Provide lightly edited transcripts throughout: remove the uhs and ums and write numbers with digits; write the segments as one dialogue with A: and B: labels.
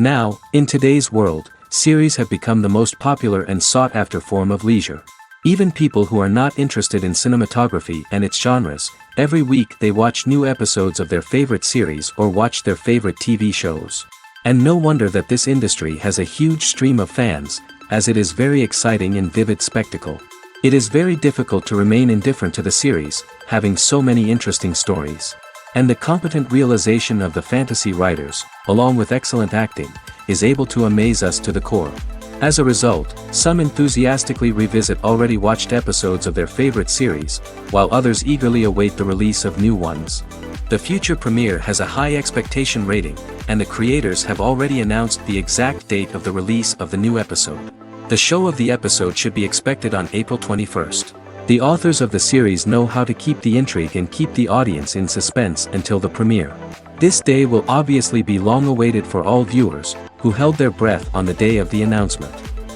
A: Now, in today's world, series have become the most popular and sought-after form of leisure. Even people who are not interested in cinematography and its genres, every week they watch new episodes of their favorite series or watch their favorite TV shows. And no wonder that this industry has a huge stream of fans, as it is very exciting and vivid spectacle. It is very difficult to remain indifferent to the series, having so many interesting stories. And the competent realization of the fantasy writers, along with excellent acting, is able to amaze us to the core. As a result, some enthusiastically revisit already watched episodes of their favorite series, while others eagerly await the release of new ones. The future premiere has a high expectation rating, and the creators have already announced the exact date of the release of the new episode. The show of the episode should be expected on April 21st. The authors of the series know how to keep the intrigue and keep the audience in suspense until the premiere. This day will obviously be long awaited for all viewers, who held their breath on the day of the announcement.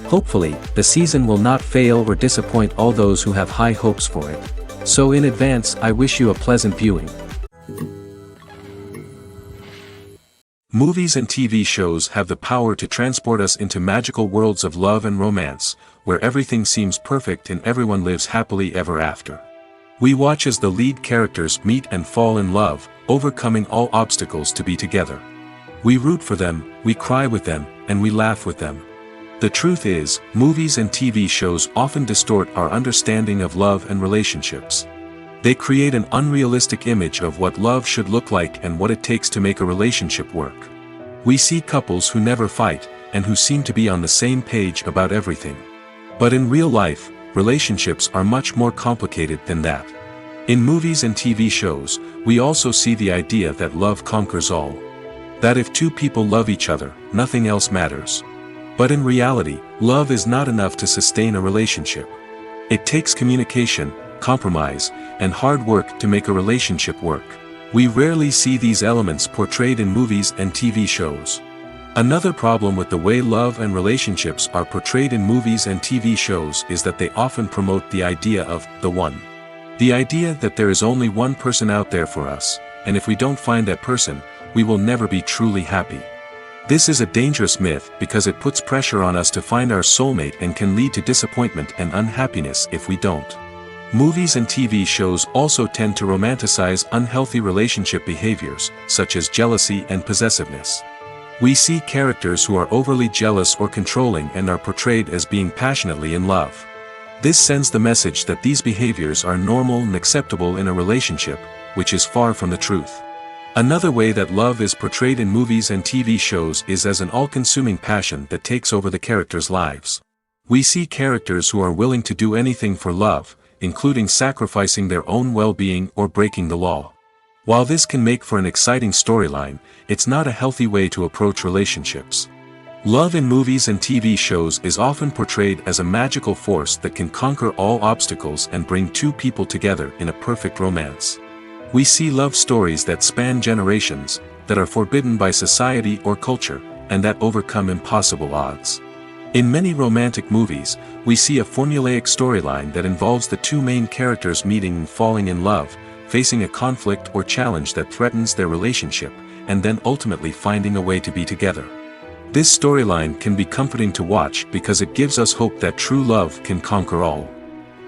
A: Hopefully, the season will not fail or disappoint all those who have high hopes for it. So in advance, I wish you a pleasant viewing. Movies and TV shows have the power to transport us into magical worlds of love and romance, where everything seems perfect and everyone lives happily ever after. We watch as the lead characters meet and fall in love, overcoming all obstacles to be together. We root for them, we cry with them, and we laugh with them. The truth is, movies and TV shows often distort our understanding of love and relationships. They create an unrealistic image of what love should look like and what it takes to make a relationship work. We see couples who never fight, and who seem to be on the same page about everything. But in real life, relationships are much more complicated than that. In movies and TV shows, we also see the idea that love conquers all. That if two people love each other, nothing else matters. But in reality, love is not enough to sustain a relationship. It takes communication, compromise, and hard work to make a relationship work. We rarely see these elements portrayed in movies and TV shows. Another problem with the way love and relationships are portrayed in movies and TV shows is that they often promote the idea of the one. The idea that there is only one person out there for us, and if we don't find that person, we will never be truly happy. This is a dangerous myth because it puts pressure on us to find our soulmate and can lead to disappointment and unhappiness if we don't. Movies and TV shows also tend to romanticize unhealthy relationship behaviors, such as jealousy and possessiveness. We see characters who are overly jealous or controlling and are portrayed as being passionately in love. This sends the message that these behaviors are normal and acceptable in a relationship, which is far from the truth. Another way that love is portrayed in movies and TV shows is as an all-consuming passion that takes over the characters' lives. We see characters who are willing to do anything for love, including sacrificing their own well-being or breaking the law. While this can make for an exciting storyline, it's not a healthy way to approach relationships. Love in movies and TV shows is often portrayed as a magical force that can conquer all obstacles and bring two people together in a perfect romance. We see love stories that span generations, that are forbidden by society or culture, and that overcome impossible odds. In many romantic movies, we see a formulaic storyline that involves the two main characters meeting and falling in love, facing a conflict or challenge that threatens their relationship, and then ultimately finding a way to be together. This storyline can be comforting to watch because it gives us hope that true love can conquer all.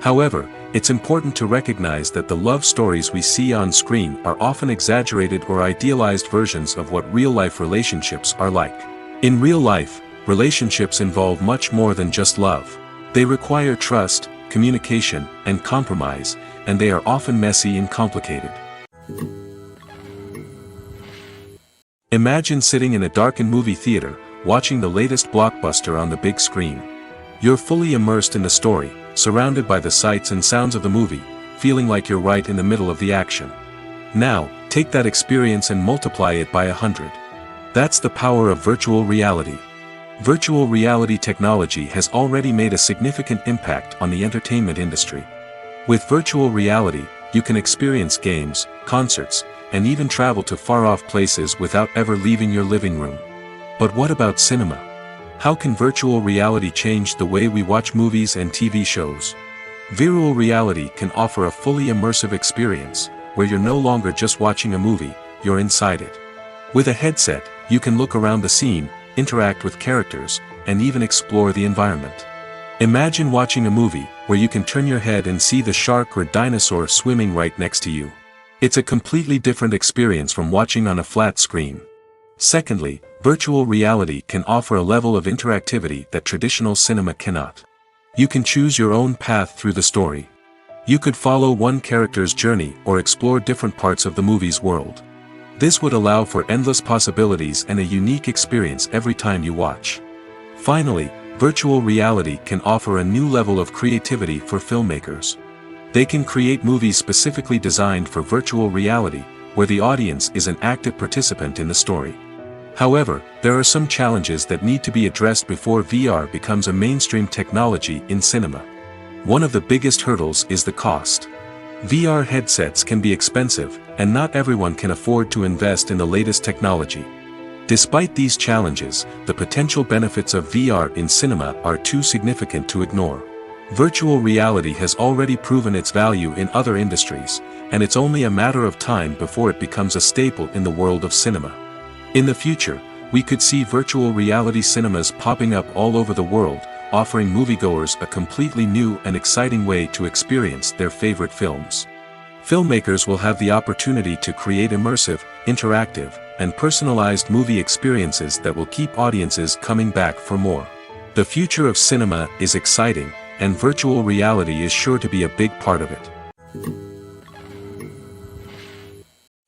A: However, it's important to recognize that the love stories we see on screen are often exaggerated or idealized versions of what real-life relationships are like. In real life, relationships involve much more than just love. They require trust, communication, and compromise, and they are often messy and complicated. Imagine sitting in a darkened movie theater, watching the latest blockbuster on the big screen. You're fully immersed in the story, surrounded by the sights and sounds of the movie, feeling like you're right in the middle of the action. Now, take that experience and multiply it by 100. That's the power of virtual reality. Virtual reality technology has already made a significant impact on the entertainment industry. With virtual reality, you can experience games, concerts, and even travel to far-off places without ever leaving your living room. But what about cinema? How can virtual reality change the way we watch movies and TV shows? Virtual reality can offer a fully immersive experience, where you're no longer just watching a movie, you're inside it. With a headset, you can look around the scene, interact with characters, and even explore the environment. Imagine watching a movie where you can turn your head and see the shark or dinosaur swimming right next to you. It's a completely different experience from watching on a flat screen. Secondly, virtual reality can offer a level of interactivity that traditional cinema cannot. You can choose your own path through the story. You could follow one character's journey or explore different parts of the movie's world. This would allow for endless possibilities and a unique experience every time you watch. Finally, virtual reality can offer a new level of creativity for filmmakers. They can create movies specifically designed for virtual reality, where the audience is an active participant in the story. However, there are some challenges that need to be addressed before VR becomes a mainstream technology in cinema. One of the biggest hurdles is the cost. VR headsets can be expensive, and not everyone can afford to invest in the latest technology. Despite these challenges, the potential benefits of VR in cinema are too significant to ignore. Virtual reality has already proven its value in other industries, and it's only a matter of time before it becomes a staple in the world of cinema. In the future, we could see virtual reality cinemas popping up all over the world, offering moviegoers a completely new and exciting way to experience their favorite films. Filmmakers will have the opportunity to create immersive, interactive, and personalized movie experiences that will keep audiences coming back for more. The future of cinema is exciting, and virtual reality is sure to be a big part of it.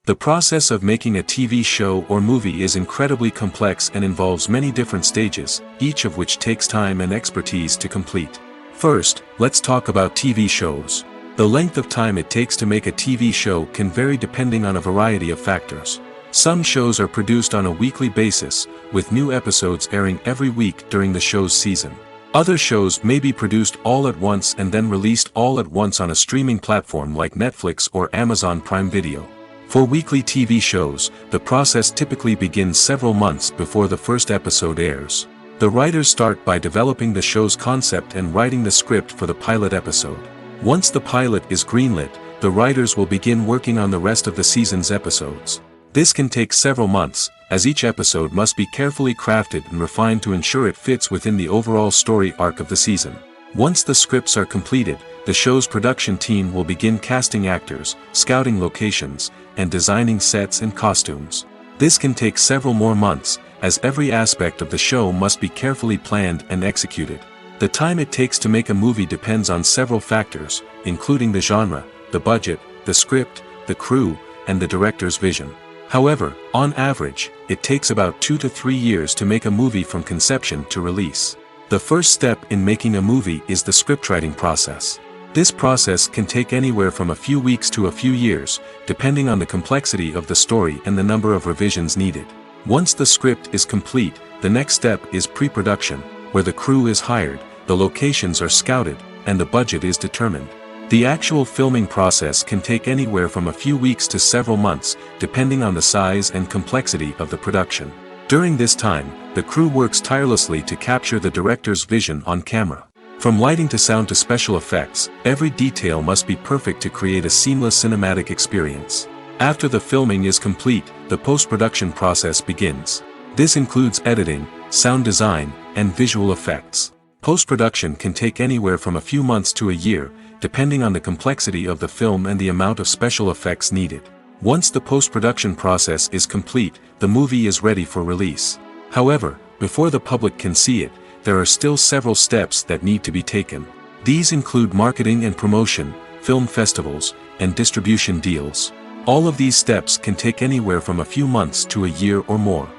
A: The process of making a TV show or movie is incredibly complex and involves many different stages, each of which takes time and expertise to complete. First, let's talk about TV shows. The length of time it takes to make a TV show can vary depending on a variety of factors. Some shows are produced on a weekly basis, with new episodes airing every week during the show's season. Other shows may be produced all at once and then released all at once on a streaming platform like Netflix or Amazon Prime Video. For weekly TV shows, the process typically begins several months before the first episode airs. The writers start by developing the show's concept and writing the script for the pilot episode. Once the pilot is greenlit, the writers will begin working on the rest of the season's episodes. This can take several months, as each episode must be carefully crafted and refined to ensure it fits within the overall story arc of the season. Once the scripts are completed, the show's production team will begin casting actors, scouting locations, and designing sets and costumes. This can take several more months, as every aspect of the show must be carefully planned and executed. The time it takes to make a movie depends on several factors, including the genre, the budget, the script, the crew, and the director's vision. However, on average, it takes about 2 to 3 years to make a movie from conception to release. The first step in making a movie is the scriptwriting process. This process can take anywhere from a few weeks to a few years, depending on the complexity of the story and the number of revisions needed. Once the script is complete, the next step is pre-production, where the crew is hired, the locations are scouted, and the budget is determined. The actual filming process can take anywhere from a few weeks to several months, depending on the size and complexity of the production. During this time, the crew works tirelessly to capture the director's vision on camera. From lighting to sound to special effects, every detail must be perfect to create a seamless cinematic experience. After the filming is complete, the post-production process begins. This includes editing, sound design, and visual effects. Post-production can take anywhere from a few months to a year, depending on the complexity of the film and the amount of special effects needed. Once the post-production process is complete, the movie is ready for release. However, before the public can see it, there are still several steps that need to be taken. These include marketing and promotion, film festivals, and distribution deals. All of these steps can take anywhere from a few months to a year or more.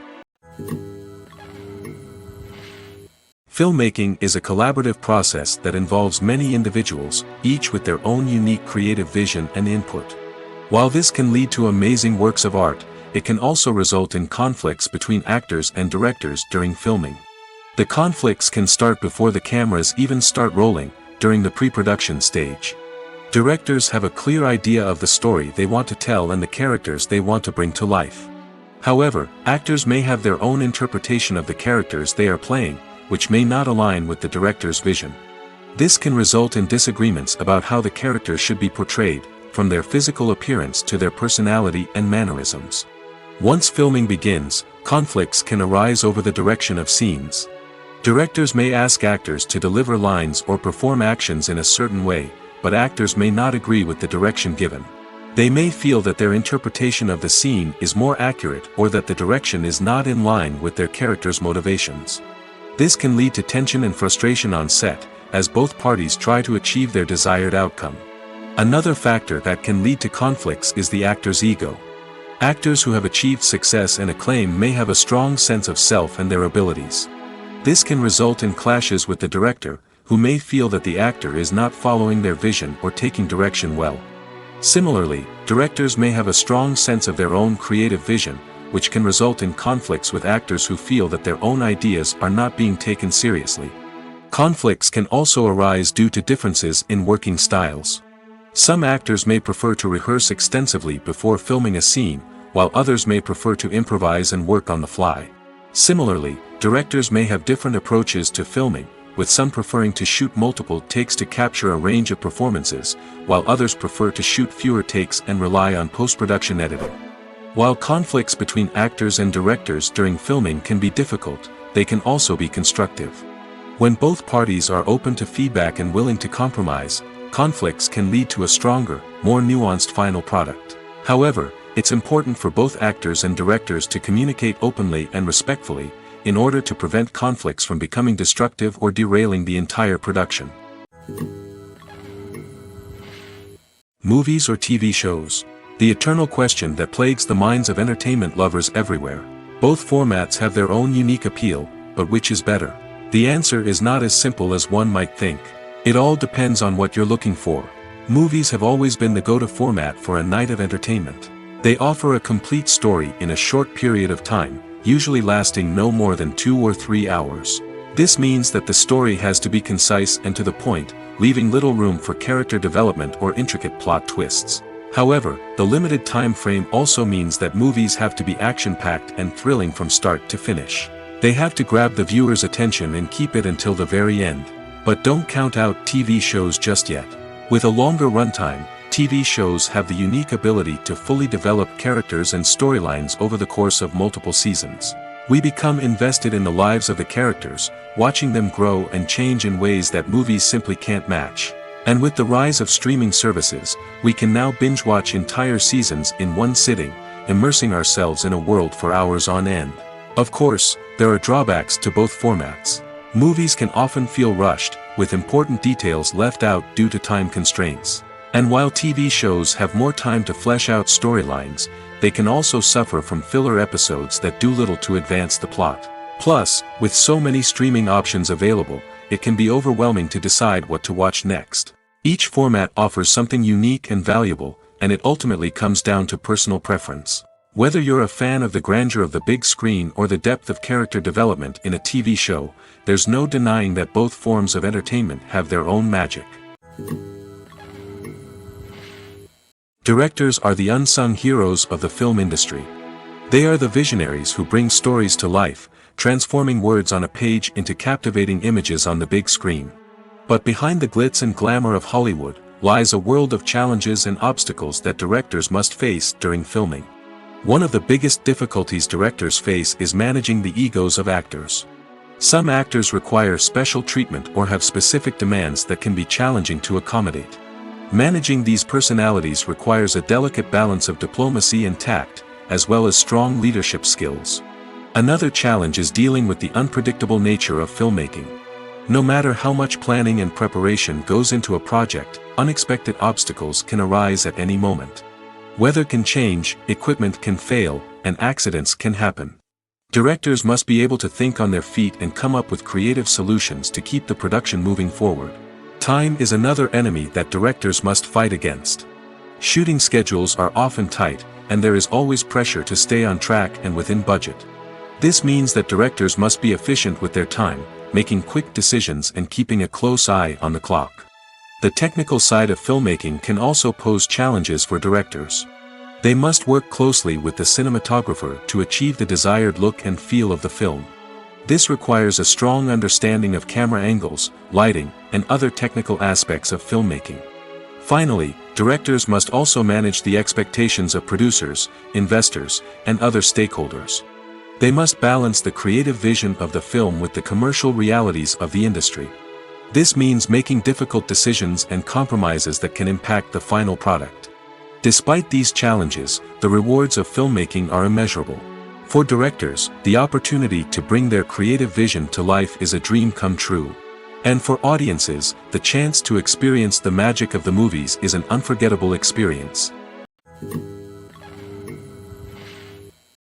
A: Filmmaking is a collaborative process that involves many individuals, each with their own unique creative vision and input. While this can lead to amazing works of art, it can also result in conflicts between actors and directors during filming. The conflicts can start before the cameras even start rolling, during the pre-production stage. Directors have a clear idea of the story they want to tell and the characters they want to bring to life. However, actors may have their own interpretation of the characters they are playing, which may not align with the director's vision. This can result in disagreements about how the characters should be portrayed, from their physical appearance to their personality and mannerisms. Once filming begins, conflicts can arise over the direction of scenes. Directors may ask actors to deliver lines or perform actions in a certain way, but actors may not agree with the direction given. They may feel that their interpretation of the scene is more accurate or that the direction is not in line with their character's motivations. This can lead to tension and frustration on set, as both parties try to achieve their desired outcome. Another factor that can lead to conflicts is the actor's ego. Actors who have achieved success and acclaim may have a strong sense of self and their abilities. This can result in clashes with the director, who may feel that the actor is not following their vision or taking direction well. Similarly, directors may have a strong sense of their own creative vision, which can result in conflicts with actors who feel that their own ideas are not being taken seriously. Conflicts can also arise due to differences in working styles. Some actors may prefer to rehearse extensively before filming a scene, while others may prefer to improvise and work on the fly. Similarly, directors may have different approaches to filming, with some preferring to shoot multiple takes to capture a range of performances, while others prefer to shoot fewer takes and rely on post-production editing. While conflicts between actors and directors during filming can be difficult, they can also be constructive. When both parties are open to feedback and willing to compromise, conflicts can lead to a stronger, more nuanced final product. However, it's important for both actors and directors to communicate openly and respectfully, in order to prevent conflicts from becoming destructive or derailing the entire production. Movies or TV shows? The eternal question that plagues the minds of entertainment lovers everywhere. Both formats have their own unique appeal, but which is better? The answer is not as simple as one might think. It all depends on what you're looking for. Movies have always been the go-to format for a night of entertainment. They offer a complete story in a short period of time, usually lasting no more than 2 or 3 hours. This means that the story has to be concise and to the point, leaving little room for character development or intricate plot twists. However, the limited time frame also means that movies have to be action-packed and thrilling from start to finish. They have to grab the viewer's attention and keep it until the very end. But don't count out TV shows just yet. With a longer runtime, TV shows have the unique ability to fully develop characters and storylines over the course of multiple seasons. We become invested in the lives of the characters, watching them grow and change in ways that movies simply can't match. And with the rise of streaming services, we can now binge-watch entire seasons in one sitting, immersing ourselves in a world for hours on end. Of course, there are drawbacks to both formats. Movies can often feel rushed, with important details left out due to time constraints. And while TV shows have more time to flesh out storylines, they can also suffer from filler episodes that do little to advance the plot. Plus, with so many streaming options available, it can be overwhelming to decide what to watch next. Each format offers something unique and valuable, and it ultimately comes down to personal preference. Whether you're a fan of the grandeur of the big screen or the depth of character development in a TV show, there's no denying that both forms of entertainment have their own magic. Directors are the unsung heroes of the film industry. They are the visionaries who bring stories to life, transforming words on a page into captivating images on the big screen. But behind the glitz and glamour of Hollywood, lies a world of challenges and obstacles that directors must face during filming. One of the biggest difficulties directors face is managing the egos of actors. Some actors require special treatment or have specific demands that can be challenging to accommodate. Managing these personalities requires a delicate balance of diplomacy and tact, as well as strong leadership skills. Another challenge is dealing with the unpredictable nature of filmmaking. No matter how much planning and preparation goes into a project, unexpected obstacles can arise at any moment. Weather can change, equipment can fail, and accidents can happen. Directors must be able to think on their feet and come up with creative solutions to keep the production moving forward. Time is another enemy that directors must fight against. Shooting schedules are often tight, and there is always pressure to stay on track and within budget. This means that directors must be efficient with their time, making quick decisions and keeping a close eye on the clock. The technical side of filmmaking can also pose challenges for directors. They must work closely with the cinematographer to achieve the desired look and feel of the film. This requires a strong understanding of camera angles, lighting, and other technical aspects of filmmaking. Finally, directors must also manage the expectations of producers, investors, and other stakeholders. They must balance the creative vision of the film with the commercial realities of the industry. This means making difficult decisions and compromises that can impact the final product. Despite these challenges, the rewards of filmmaking are immeasurable. For directors, the opportunity to bring their creative vision to life is a dream come true. And for audiences, the chance to experience the magic of the movies is an unforgettable experience.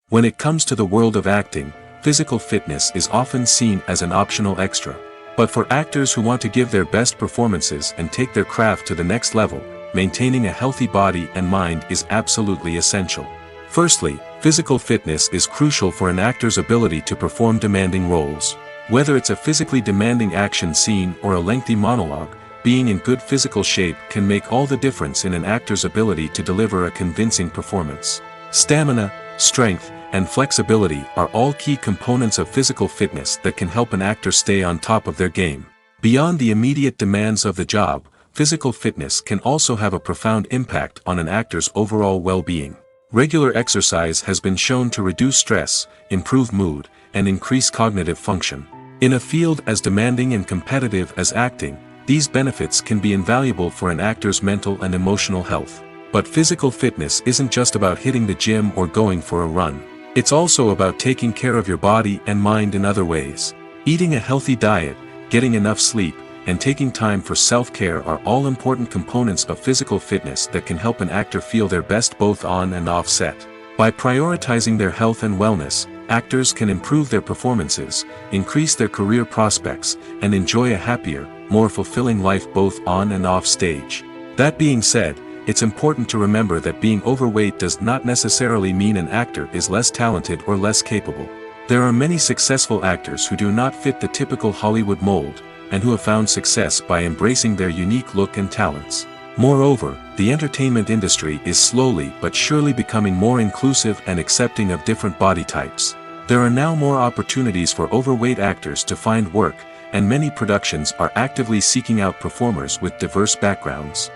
A: When it comes to the world of acting, physical fitness is often seen as an optional extra. But for actors who want to give their best performances and take their craft to the next level, maintaining a healthy body and mind is absolutely essential. Firstly, physical fitness is crucial for an actor's ability to perform demanding roles. Whether it's a physically demanding action scene or a lengthy monologue, being in good physical shape can make all the difference in an actor's ability to deliver a convincing performance. Stamina, strength, and flexibility are all key components of physical fitness that can help an actor stay on top of their game. Beyond the immediate demands of the job, physical fitness can also have a profound impact on an actor's overall well-being. Regular exercise has been shown to reduce stress, improve mood, and increase cognitive function. In a field as demanding and competitive as acting, these benefits can be invaluable for an actor's mental and emotional health. But physical fitness isn't just about hitting the gym or going for a run. It's also about taking care of your body and mind in other ways. Eating a healthy diet, getting enough sleep, and taking time for self-care are all important components of physical fitness that can help an actor feel their best both on and off set. By prioritizing their health and wellness, actors can improve their performances, increase their career prospects, and enjoy a happier, more fulfilling life both on and off stage. That being said, it's important to remember that being overweight does not necessarily mean an actor is less talented or less capable. There are many successful actors who do not fit the typical Hollywood mold, and who have found success by embracing their unique look and talents. Moreover, the entertainment industry is slowly but surely becoming more inclusive and accepting of different body types. There are now more opportunities for overweight actors to find work, and many productions are actively seeking out performers with diverse backgrounds.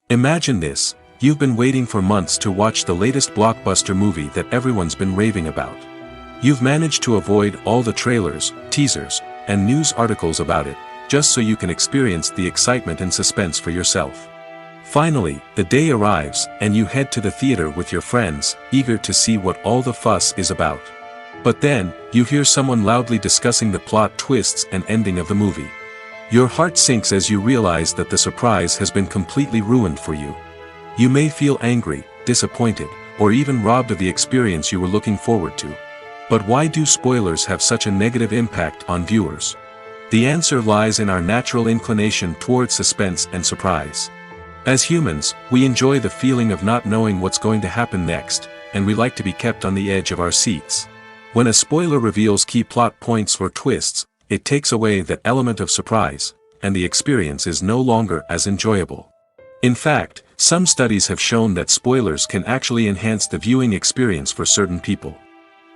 A: Imagine this: you've been waiting for months to watch the latest blockbuster movie that everyone's been raving about. You've managed to avoid all the trailers, teasers, and news articles about it, just so you can experience the excitement and suspense for yourself. Finally, the day arrives, and you head to the theater with your friends, eager to see what all the fuss is about. But then, you hear someone loudly discussing the plot twists and ending of the movie. Your heart sinks as you realize that the surprise has been completely ruined for you. You may feel angry, disappointed, or even robbed of the experience you were looking forward to. But why do spoilers have such a negative impact on viewers? The answer lies in our natural inclination toward suspense and surprise. As humans, we enjoy the feeling of not knowing what's going to happen next, and we like to be kept on the edge of our seats. When a spoiler reveals key plot points or twists, it takes away that element of surprise, and the experience is no longer as enjoyable. In fact, some studies have shown that spoilers can actually enhance the viewing experience for certain people.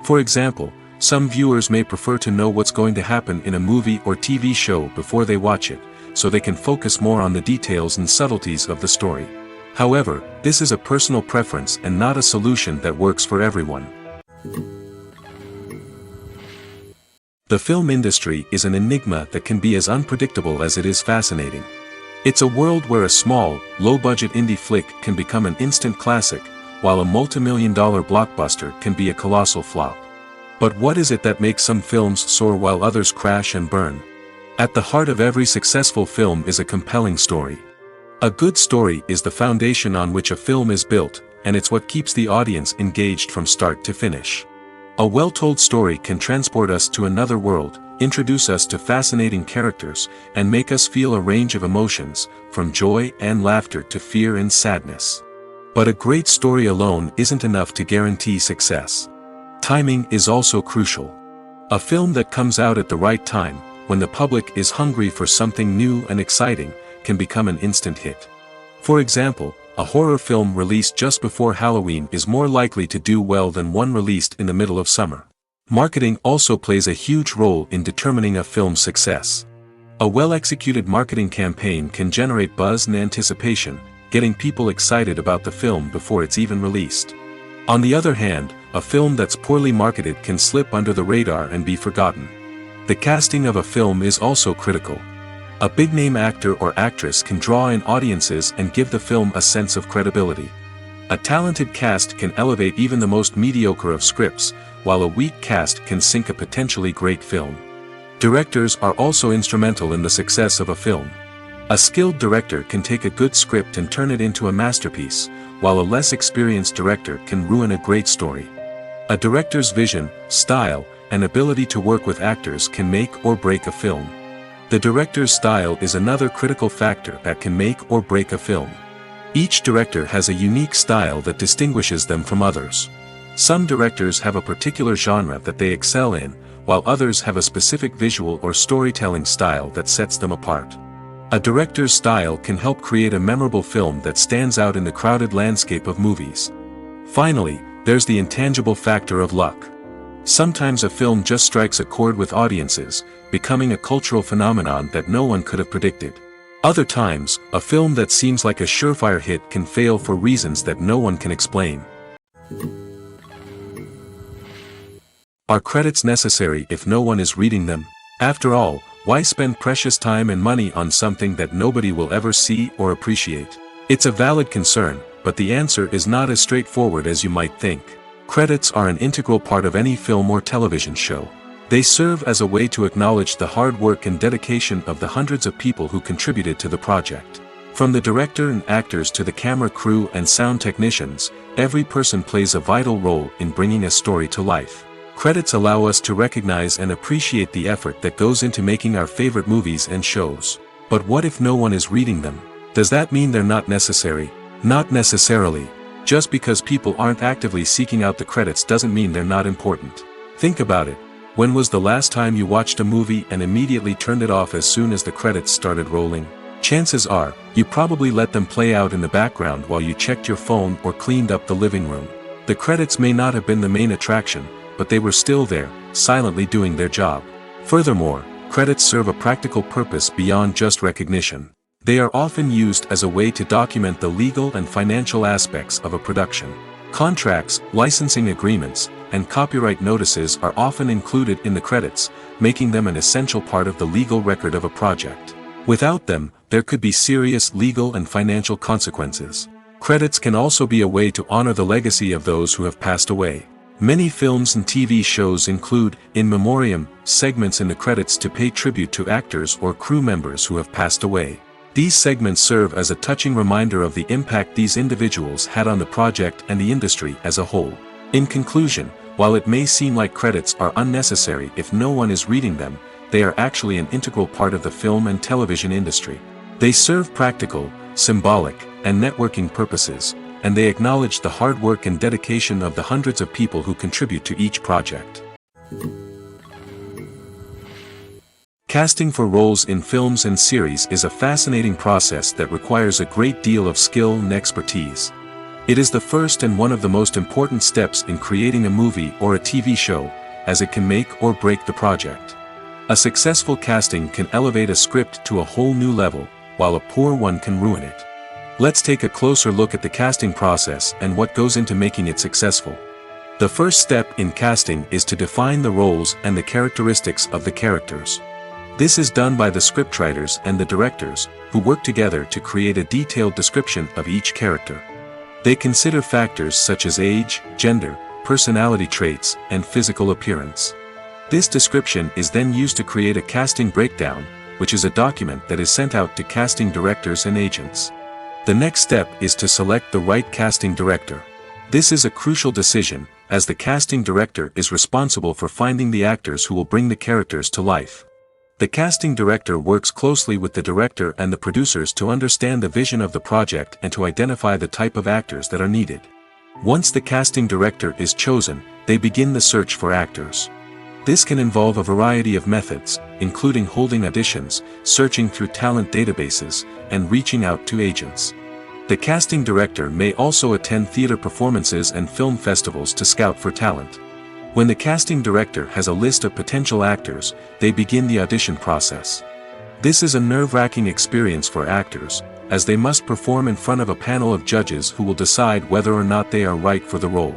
A: For example, some viewers may prefer to know what's going to happen in a movie or TV show before they watch it, so they can focus more on the details and subtleties of the story. However, this is a personal preference and not a solution that works for everyone. The film industry is an enigma that can be as unpredictable as it is fascinating. It's a world where a small, low-budget indie flick can become an instant classic, while a multi-million-dollar blockbuster can be a colossal flop. But what is it that makes some films soar while others crash and burn? At the heart of every successful film is a compelling story. A good story is the foundation on which a film is built, and it's what keeps the audience engaged from start to finish. A well-told story can transport us to another world, introduce us to fascinating characters, and make us feel a range of emotions, from joy and laughter to fear and sadness. But a great story alone isn't enough to guarantee success. Timing is also crucial. A film that comes out at the right time, when the public is hungry for something new and exciting, can become an instant hit. For example, a horror film released just before Halloween is more likely to do well than one released in the middle of summer. Marketing also plays a huge role in determining a film's success. A well-executed marketing campaign can generate buzz and anticipation, getting people excited about the film before it's even released. On the other hand, a film that's poorly marketed can slip under the radar and be forgotten. The casting of a film is also critical. A big-name actor or actress can draw in audiences and give the film a sense of credibility. A talented cast can elevate even the most mediocre of scripts, while a weak cast can sink a potentially great film. Directors are also instrumental in the success of a film. A skilled director can take a good script and turn it into a masterpiece, while a less experienced director can ruin a great story. A director's vision, style, and ability to work with actors can make or break a film. The director's style is another critical factor that can make or break a film. Each director has a unique style that distinguishes them from others. Some directors have a particular genre that they excel in, while others have a specific visual or storytelling style that sets them apart. A director's style can help create a memorable film that stands out in the crowded landscape of movies. Finally, there's the intangible factor of luck. Sometimes a film just strikes a chord with audiences, becoming a cultural phenomenon that no one could have predicted. Other times, a film that seems like a surefire hit can fail for reasons that no one can explain. Are credits necessary if no one is reading them? After all, why spend precious time and money on something that nobody will ever see or appreciate? It's a valid concern, but the answer is not as straightforward as you might think. Credits are an integral part of any film or television show. They serve as a way to acknowledge the hard work and dedication of the hundreds of people who contributed to the project. From the director and actors to the camera crew and sound technicians, every person plays a vital role in bringing a story to life. Credits allow us to recognize and appreciate the effort that goes into making our favorite movies and shows. But what if no one is reading them? Does that mean they're not necessary? Not necessarily. Just because people aren't actively seeking out the credits doesn't mean they're not important. Think about it. When was the last time you watched a movie and immediately turned it off as soon as the credits started rolling? Chances are, you probably let them play out in the background while you checked your phone or cleaned up the living room. The credits may not have been the main attraction, but they were still there, silently doing their job. Furthermore, credits serve a practical purpose beyond just recognition. They are often used as a way to document the legal and financial aspects of a production. Contracts, licensing agreements, and copyright notices are often included in the credits, making them an essential part of the legal record of a project. Without them, there could be serious legal and financial consequences. Credits can also be a way to honor the legacy of those who have passed away. Many films and TV shows include, in memoriam, segments in the credits to pay tribute to actors or crew members who have passed away. These segments serve as a touching reminder of the impact these individuals had on the project and the industry as a whole. In conclusion, while it may seem like credits are unnecessary if no one is reading them, they are actually an integral part of the film and television industry. They serve practical, symbolic, and networking purposes, and they acknowledge the hard work and dedication of the hundreds of people who contribute to each project. Casting for roles in films and series is a fascinating process that requires a great deal of skill and expertise. It is the first and one of the most important steps in creating a movie or a TV show, as it can make or break the project. A successful casting can elevate a script to a whole new level, while a poor one can ruin it. Let's take a closer look at the casting process and what goes into making it successful. The first step in casting is to define the roles and the characteristics of the characters. This is done by the scriptwriters and the directors, who work together to create a detailed description of each character. They consider factors such as age, gender, personality traits, and physical appearance. This description is then used to create a casting breakdown, which is a document that is sent out to casting directors and agents. The next step is to select the right casting director. This is a crucial decision, as the casting director is responsible for finding the actors who will bring the characters to life. The casting director works closely with the director and the producers to understand the vision of the project and to identify the type of actors that are needed. Once the casting director is chosen, they begin the search for actors. This can involve a variety of methods, including holding auditions, searching through talent databases, and reaching out to agents. The casting director may also attend theater performances and film festivals to scout for talent. When the casting director has a list of potential actors, they begin the audition process. This is a nerve-wracking experience for actors, as they must perform in front of a panel of judges who will decide whether or not they are right for the role.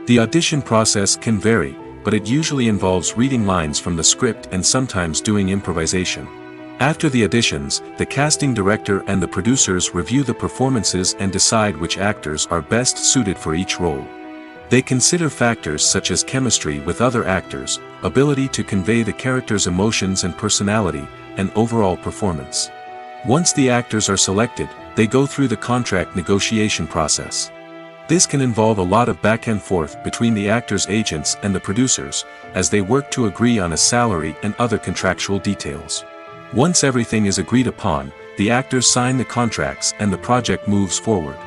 A: The audition process can vary, but it usually involves reading lines from the script and sometimes doing improvisation. After the auditions, the casting director and the producers review the performances and decide which actors are best suited for each role. They consider factors such as chemistry with other actors, ability to convey the character's emotions and personality, and overall performance. Once the actors are selected, they go through the contract negotiation process. This can involve a lot of back and forth between the actors' agents and the producers, as they work to agree on a salary and other contractual details. Once everything is agreed upon, the actors sign the contracts and the project moves forward.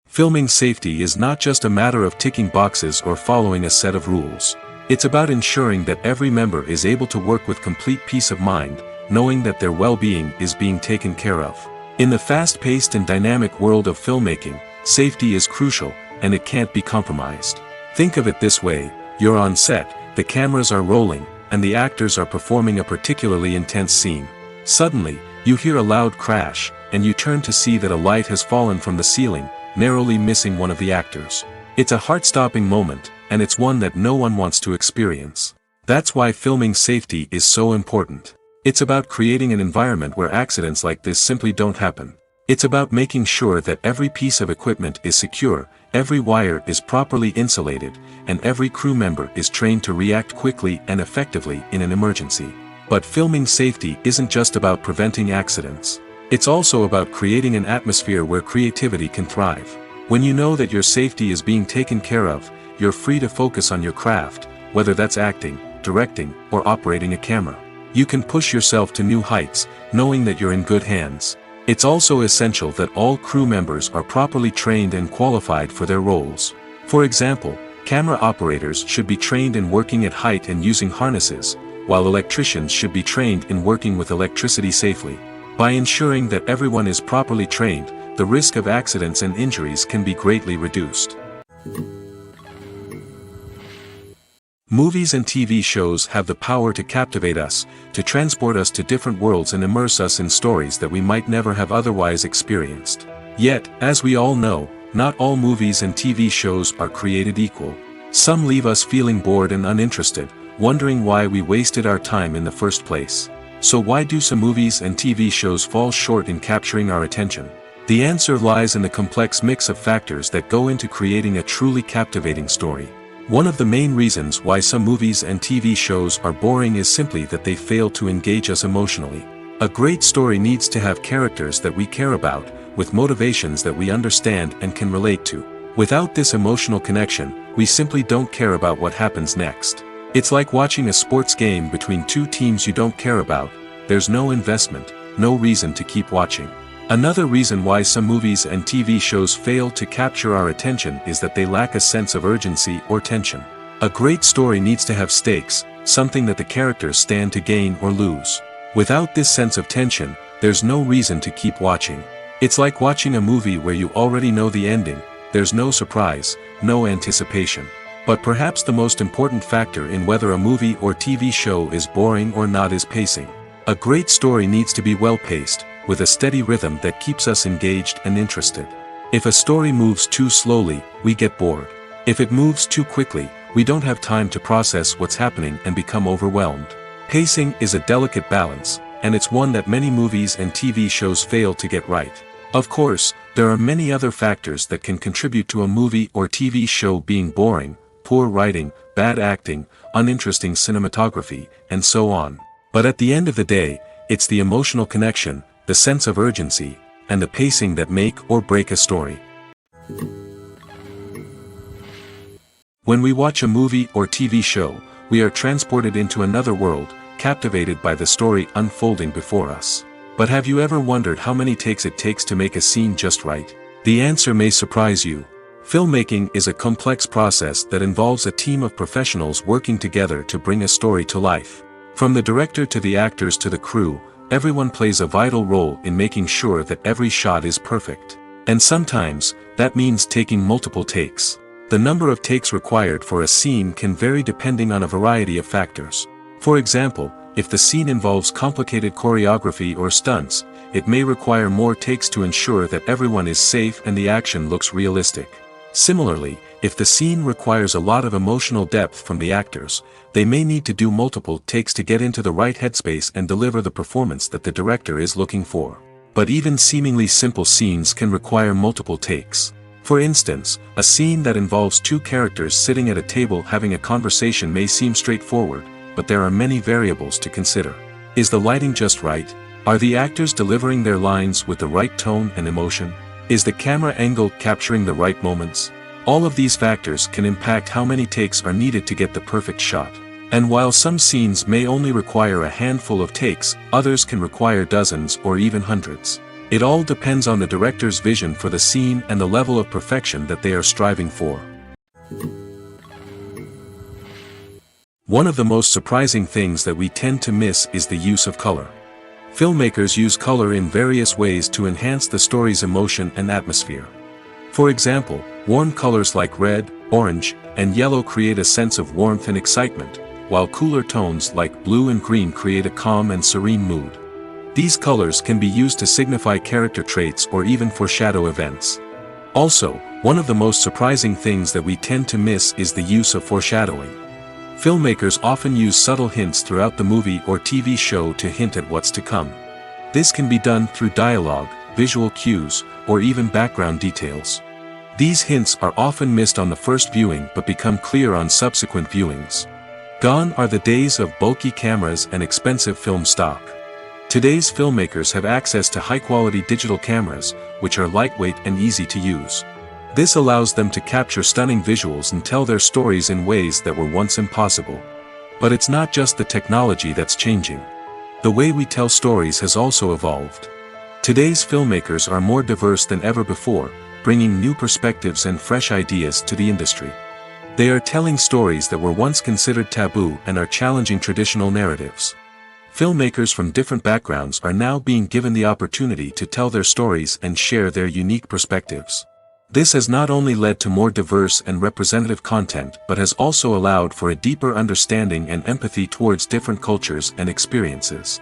A: Filming safety is not just a matter of ticking boxes or following a set of rules. It's about ensuring that every member is able to work with complete peace of mind, knowing that their well-being is being taken care of. In the fast-paced and dynamic world of filmmaking, safety is crucial, and it can't be compromised. Think of it this way: you're on set, the cameras are rolling, and the actors are performing a particularly intense scene. Suddenly, you hear a loud crash, and you turn to see that a light has fallen from the ceiling, narrowly missing one of the actors. It's a heart-stopping moment, and it's one that no one wants to experience. That's why filming safety is so important. It's about creating an environment where accidents like this simply don't happen. It's about making sure that every piece of equipment is secure, every wire is properly insulated, and every crew member is trained to react quickly and effectively in an emergency. But filming safety isn't just about preventing accidents. It's also about creating an atmosphere where creativity can thrive. When you know that your safety is being taken care of, you're free to focus on your craft, whether that's acting, directing, or operating a camera. You can push yourself to new heights, knowing that you're in good hands. It's also essential that all crew members are properly trained and qualified for their roles. For example, camera operators should be trained in working at height and using harnesses, while electricians should be trained in working with electricity safely. By ensuring that everyone is properly trained, the risk of accidents and injuries can be greatly reduced. Movies and TV shows have the power to captivate us, to transport us to different worlds and immerse us in stories that we might never have otherwise experienced. Yet, as we all know, not all movies and TV shows are created equal. Some leave us feeling bored and uninterested, wondering why we wasted our time in the first place. So why do some movies and TV shows fall short in capturing our attention? The answer lies in the complex mix of factors that go into creating a truly captivating story. One of the main reasons why some movies and TV shows are boring is simply that they fail to engage us emotionally. A great story needs to have characters that we care about, with motivations that we understand and can relate to. Without this emotional connection, we simply don't care about what happens next. It's like watching a sports game between two teams you don't care about. There's no investment, no reason to keep watching. Another reason why some movies and TV shows fail to capture our attention is that they lack a sense of urgency or tension. A great story needs to have stakes, something that the characters stand to gain or lose. Without this sense of tension, there's no reason to keep watching. It's like watching a movie where you already know the ending. There's no surprise, no anticipation. But perhaps the most important factor in whether a movie or TV show is boring or not is pacing. A great story needs to be well-paced, with a steady rhythm that keeps us engaged and interested. If a story moves too slowly, we get bored. If it moves too quickly, we don't have time to process what's happening and become overwhelmed. Pacing is a delicate balance, and it's one that many movies and TV shows fail to get right. Of course, there are many other factors that can contribute to a movie or TV show being boring: poor writing, bad acting, uninteresting cinematography, and so on. But at the end of the day, it's the emotional connection, the sense of urgency, and the pacing that make or break a story. When we watch a movie or TV show, we are transported into another world, captivated by the story unfolding before us. But have you ever wondered how many takes it takes to make a scene just right? The answer may surprise you. Filmmaking is a complex process that involves a team of professionals working together to bring a story to life. From the director to the actors to the crew, everyone plays a vital role in making sure that every shot is perfect. And sometimes, that means taking multiple takes. The number of takes required for a scene can vary depending on a variety of factors. For example, if the scene involves complicated choreography or stunts, it may require more takes to ensure that everyone is safe and the action looks realistic. Similarly, if the scene requires a lot of emotional depth from the actors, they may need to do multiple takes to get into the right headspace and deliver the performance that the director is looking for. But even seemingly simple scenes can require multiple takes. For instance, a scene that involves two characters sitting at a table having a conversation may seem straightforward, but there are many variables to consider. Is the lighting just right? Are the actors delivering their lines with the right tone and emotion? Is the camera angle capturing the right moments? All of these factors can impact how many takes are needed to get the perfect shot. And while some scenes may only require a handful of takes, others can require dozens or even hundreds. It all depends on the director's vision for the scene and the level of perfection that they are striving for. One of the most surprising things that we tend to miss is the use of color. Filmmakers use color in various ways to enhance the story's emotion and atmosphere. For example, warm colors like red, orange, and yellow create a sense of warmth and excitement, while cooler tones like blue and green create a calm and serene mood. These colors can be used to signify character traits or even foreshadow events. Also, one of the most surprising things that we tend to miss is the use of foreshadowing. Filmmakers often use subtle hints throughout the movie or TV show to hint at what's to come. This can be done through dialogue, visual cues, or even background details. These hints are often missed on the first viewing but become clear on subsequent viewings. Gone are the days of bulky cameras and expensive film stock. Today's filmmakers have access to high-quality digital cameras, which are lightweight and easy to use. This allows them to capture stunning visuals and tell their stories in ways that were once impossible. But it's not just the technology that's changing. The way we tell stories has also evolved. Today's filmmakers are more diverse than ever before, bringing new perspectives and fresh ideas to the industry. They are telling stories that were once considered taboo and are challenging traditional narratives. Filmmakers from different backgrounds are now being given the opportunity to tell their stories and share their unique perspectives. This has not only led to more diverse and representative content but has also allowed for a deeper understanding and empathy towards different cultures and experiences.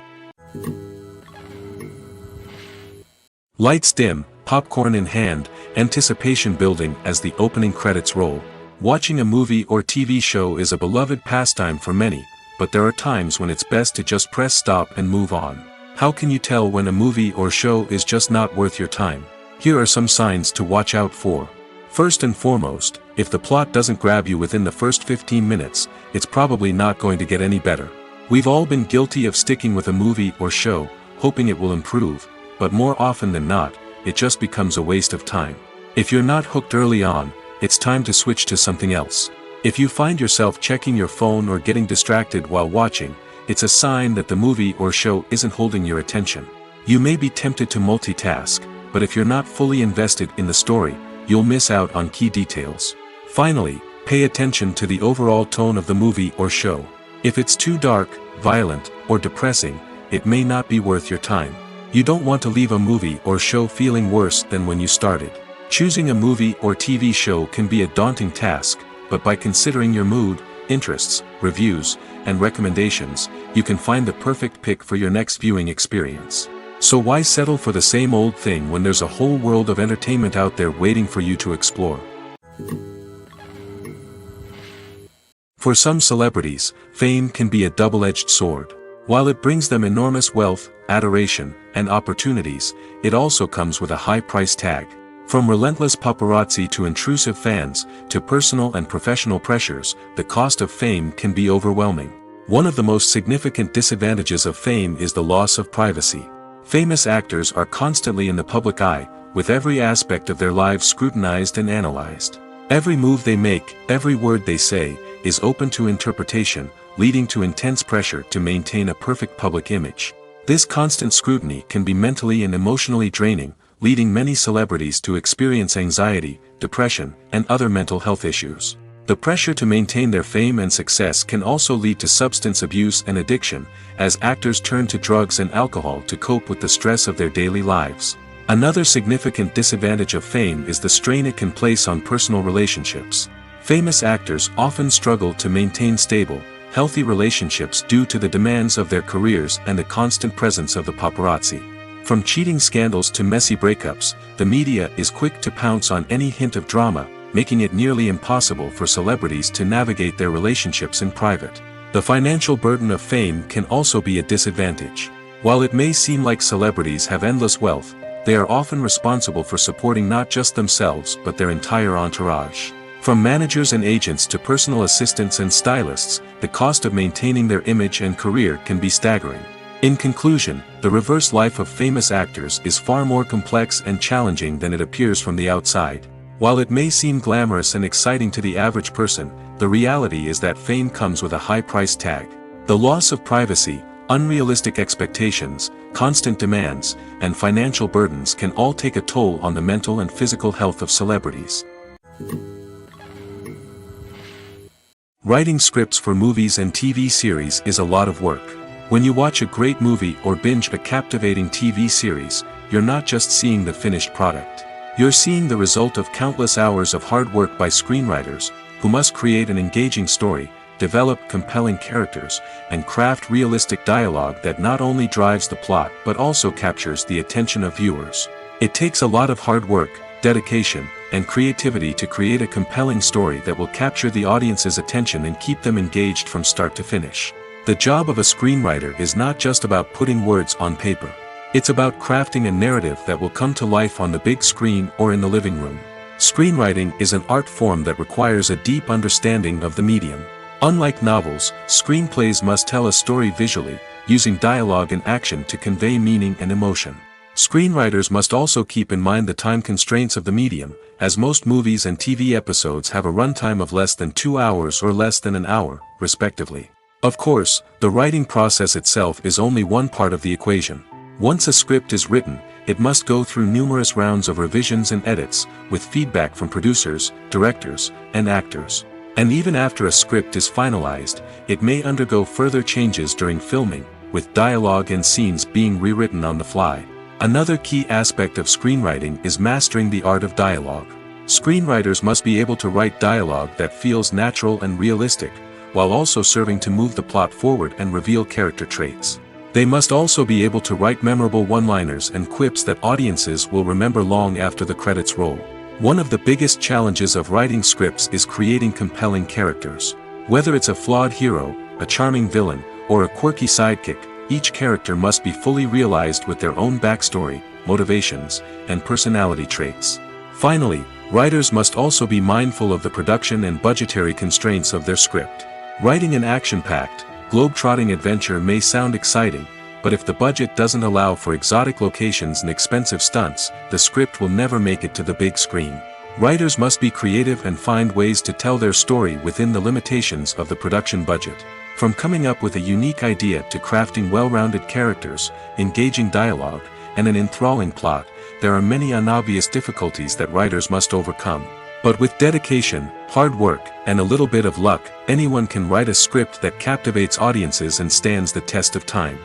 A: Lights dim, popcorn in hand, anticipation building as the opening credits roll. Watching a movie or TV show is a beloved pastime for many, but there are times when it's best to just press stop and move on. How can you tell when a movie or show is just not worth your time? Here are some signs to watch out for. First and foremost, if the plot doesn't grab you within the first 15 minutes, it's probably not going to get any better. We've all been guilty of sticking with a movie or show, hoping it will improve, but more often than not, it just becomes a waste of time. If you're not hooked early on, it's time to switch to something else. If you find yourself checking your phone or getting distracted while watching, it's a sign that the movie or show isn't holding your attention. You may be tempted to multitask, but if you're not fully invested in the story, you'll miss out on key details. Finally, pay attention to the overall tone of the movie or show. If it's too dark, violent, or depressing, it may not be worth your time. You don't want to leave a movie or show feeling worse than when you started. Choosing a movie or TV show can be a daunting task, but by considering your mood, interests, reviews, and recommendations, you can find the perfect pick for your next viewing experience. So why settle for the same old thing when there's a whole world of entertainment out there waiting for you to explore? For some celebrities, fame can be a double-edged sword. While it brings them enormous wealth, adoration, and opportunities, it also comes with a high price tag. From relentless paparazzi to intrusive fans, to personal and professional pressures, the cost of fame can be overwhelming. One of the most significant disadvantages of fame is the loss of privacy. Famous actors are constantly in the public eye, with every aspect of their lives scrutinized and analyzed. Every move they make, every word they say, is open to interpretation, leading to intense pressure to maintain a perfect public image. This constant scrutiny can be mentally and emotionally draining, leading many celebrities to experience anxiety, depression, and other mental health issues. The pressure to maintain their fame and success can also lead to substance abuse and addiction, as actors turn to drugs and alcohol to cope with the stress of their daily lives. Another significant disadvantage of fame is the strain it can place on personal relationships. Famous actors often struggle to maintain stable, healthy relationships due to the demands of their careers and the constant presence of the paparazzi. From cheating scandals to messy breakups, the media is quick to pounce on any hint of drama, making it nearly impossible for celebrities to navigate their relationships in private. The financial burden of fame can also be a disadvantage. While it may seem like celebrities have endless wealth, they are often responsible for supporting not just themselves but their entire entourage. From managers and agents to personal assistants and stylists, the cost of maintaining their image and career can be staggering. In conclusion, the reverse life of famous actors is far more complex and challenging than it appears from the outside. While it may seem glamorous and exciting to the average person, the reality is that fame comes with a high price tag. The loss of privacy, unrealistic expectations, constant demands, and financial burdens can all take a toll on the mental and physical health of celebrities. Writing scripts for movies and TV series is a lot of work. When you watch a great movie or binge a captivating TV series, you're not just seeing the finished product. You're seeing the result of countless hours of hard work by screenwriters, who must create an engaging story, develop compelling characters, and craft realistic dialogue that not only drives the plot but also captures the attention of viewers. It takes a lot of hard work, dedication, and creativity to create a compelling story that will capture the audience's attention and keep them engaged from start to finish. The job of a screenwriter is not just about putting words on paper. It's about crafting a narrative that will come to life on the big screen or in the living room. Screenwriting is an art form that requires a deep understanding of the medium. Unlike novels, screenplays must tell a story visually, using dialogue and action to convey meaning and emotion. Screenwriters must also keep in mind the time constraints of the medium, as most movies and TV episodes have a runtime of less than 2 hours or less than an hour, respectively. Of course, the writing process itself is only one part of the equation. Once a script is written, it must go through numerous rounds of revisions and edits, with feedback from producers, directors, and actors. And even after a script is finalized, it may undergo further changes during filming, with dialogue and scenes being rewritten on the fly. Another key aspect of screenwriting is mastering the art of dialogue. Screenwriters must be able to write dialogue that feels natural and realistic, while also serving to move the plot forward and reveal character traits. They must also be able to write memorable one-liners and quips that audiences will remember long after the credits roll. One of the biggest challenges of writing scripts is creating compelling characters. Whether it's a flawed hero, a charming villain, or a quirky sidekick, each character must be fully realized with their own backstory, motivations, and personality traits. Finally, writers must also be mindful of the production and budgetary constraints of their script. Writing an action-packed, globe-trotting adventure may sound exciting, but if the budget doesn't allow for exotic locations and expensive stunts, the script will never make it to the big screen. Writers must be creative and find ways to tell their story within the limitations of the production budget. From coming up with a unique idea to crafting well-rounded characters, engaging dialogue, and an enthralling plot, there are many unobvious difficulties that writers must overcome. But with dedication, hard work, and a little bit of luck, anyone can write a script that captivates audiences and stands the test of time.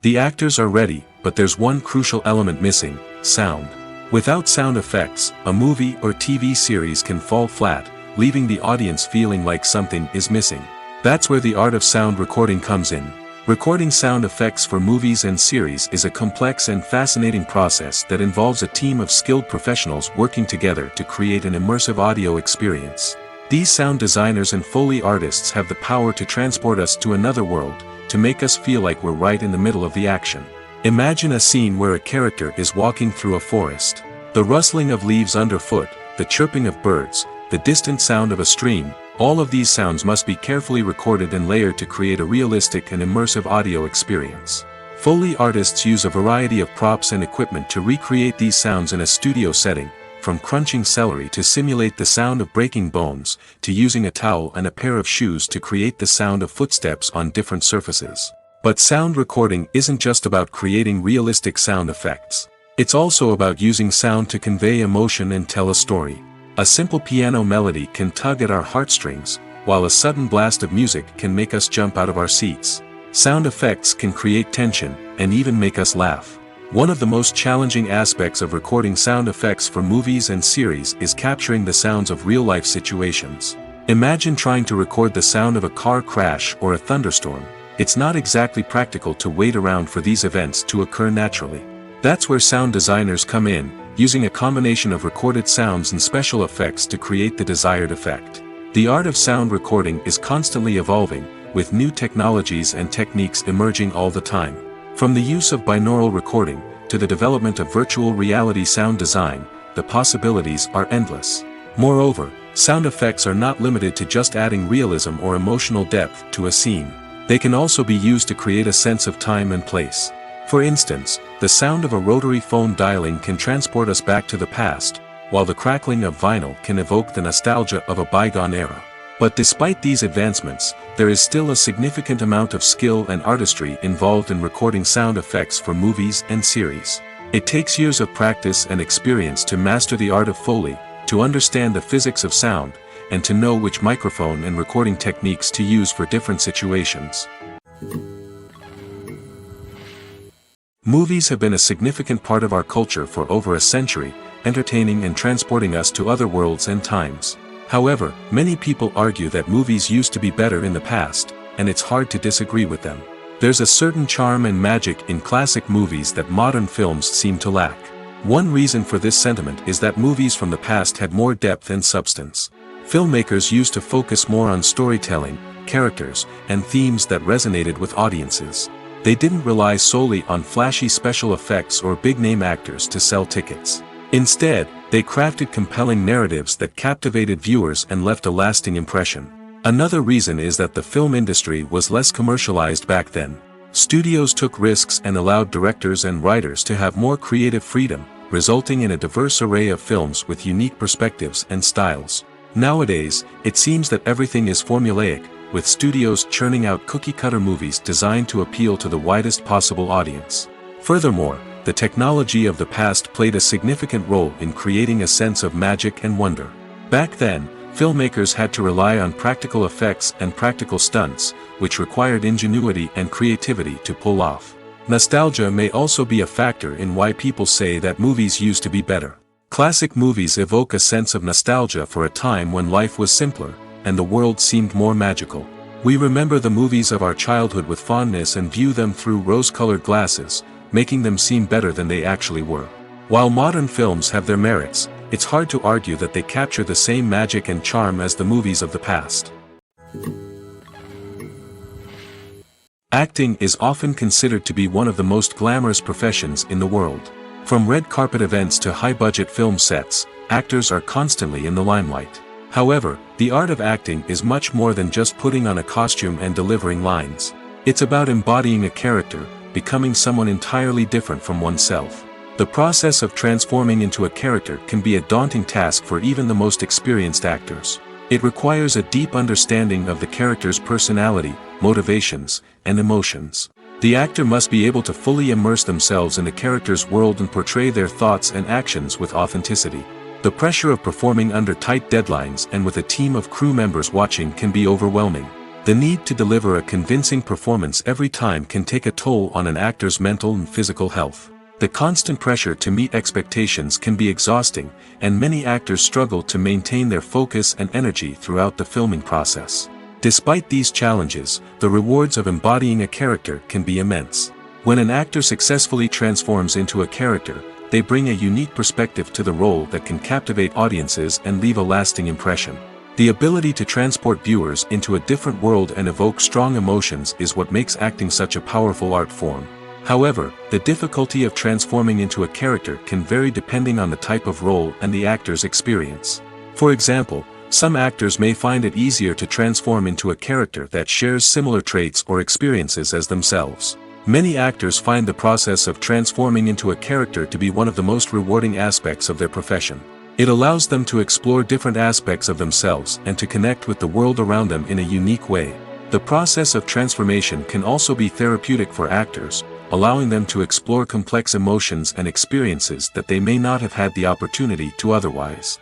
A: The actors are ready, but there's one crucial element missing: sound. Without sound effects, a movie or TV series can fall flat, leaving the audience feeling like something is missing. That's where the art of sound recording comes in. Recording sound effects for movies and series is a complex and fascinating process that involves a team of skilled professionals working together to create an immersive audio experience. These sound designers and Foley artists have the power to transport us to another world, to make us feel like we're right in the middle of the action. Imagine a scene where a character is walking through a forest. The rustling of leaves underfoot, the chirping of birds, the distant sound of a stream, all of these sounds must be carefully recorded and layered to create a realistic and immersive audio experience. Foley artists use a variety of props and equipment to recreate these sounds in a studio setting, from crunching celery to simulate the sound of breaking bones, to using a towel and a pair of shoes to create the sound of footsteps on different surfaces. But sound recording isn't just about creating realistic sound effects. It's also about using sound to convey emotion and tell a story. A simple piano melody can tug at our heartstrings, while a sudden blast of music can make us jump out of our seats. Sound effects can create tension, and even make us laugh. One of the most challenging aspects of recording sound effects for movies and series is capturing the sounds of real-life situations. Imagine trying to record the sound of a car crash or a thunderstorm. It's not exactly practical to wait around for these events to occur naturally. That's where sound designers come in, using a combination of recorded sounds and special effects to create the desired effect. The art of sound recording is constantly evolving, with new technologies and techniques emerging all the time. From the use of binaural recording, to the development of virtual reality sound design, the possibilities are endless. Moreover, sound effects are not limited to just adding realism or emotional depth to a scene. They can also be used to create a sense of time and place. For instance, the sound of a rotary phone dialing can transport us back to the past, while the crackling of vinyl can evoke the nostalgia of a bygone era. But despite these advancements, there is still a significant amount of skill and artistry involved in recording sound effects for movies and series. It takes years of practice and experience to master the art of Foley, to understand the physics of sound, and to know which microphone and recording techniques to use for different situations. Movies have been a significant part of our culture for over a century, entertaining and transporting us to other worlds and times. However, many people argue that movies used to be better in the past, and it's hard to disagree with them. There's a certain charm and magic in classic movies that modern films seem to lack. One reason for this sentiment is that movies from the past had more depth and substance. Filmmakers used to focus more on storytelling, characters, and themes that resonated with audiences. They didn't rely solely on flashy special effects or big-name actors to sell tickets. Instead, they crafted compelling narratives that captivated viewers and left a lasting impression. Another reason is that the film industry was less commercialized back then. Studios took risks and allowed directors and writers to have more creative freedom, resulting in a diverse array of films with unique perspectives and styles. Nowadays, it seems that everything is formulaic, with studios churning out cookie-cutter movies designed to appeal to the widest possible audience. Furthermore, the technology of the past played a significant role in creating a sense of magic and wonder. Back then, filmmakers had to rely on practical effects and practical stunts, which required ingenuity and creativity to pull off. Nostalgia may also be a factor in why people say that movies used to be better. Classic movies evoke a sense of nostalgia for a time when life was simpler, and the world seemed more magical. We remember the movies of our childhood with fondness and view them through rose-colored glasses, making them seem better than they actually were. While modern films have their merits, it's hard to argue that they capture the same magic and charm as the movies of the past. Acting is often considered to be one of the most glamorous professions in the world. From red carpet events to high-budget film sets, actors are constantly in the limelight. However, the art of acting is much more than just putting on a costume and delivering lines. It's about embodying a character, becoming someone entirely different from oneself. The process of transforming into a character can be a daunting task for even the most experienced actors. It requires a deep understanding of the character's personality, motivations, and emotions. The actor must be able to fully immerse themselves in the character's world and portray their thoughts and actions with authenticity. The pressure of performing under tight deadlines and with a team of crew members watching can be overwhelming. The need to deliver a convincing performance every time can take a toll on an actor's mental and physical health. The constant pressure to meet expectations can be exhausting, and many actors struggle to maintain their focus and energy throughout the filming process. Despite these challenges, the rewards of embodying a character can be immense. When an actor successfully transforms into a character, they bring a unique perspective to the role that can captivate audiences and leave a lasting impression. The ability to transport viewers into a different world and evoke strong emotions is what makes acting such a powerful art form. However, the difficulty of transforming into a character can vary depending on the type of role and the actor's experience. For example, some actors may find it easier to transform into a character that shares similar traits or experiences as themselves. Many actors find the process of transforming into a character to be one of the most rewarding aspects of their profession. It allows them to explore different aspects of themselves and to connect with the world around them in a unique way. The process of transformation can also be therapeutic for actors, allowing them to explore complex emotions and experiences that they may not have had the opportunity to otherwise.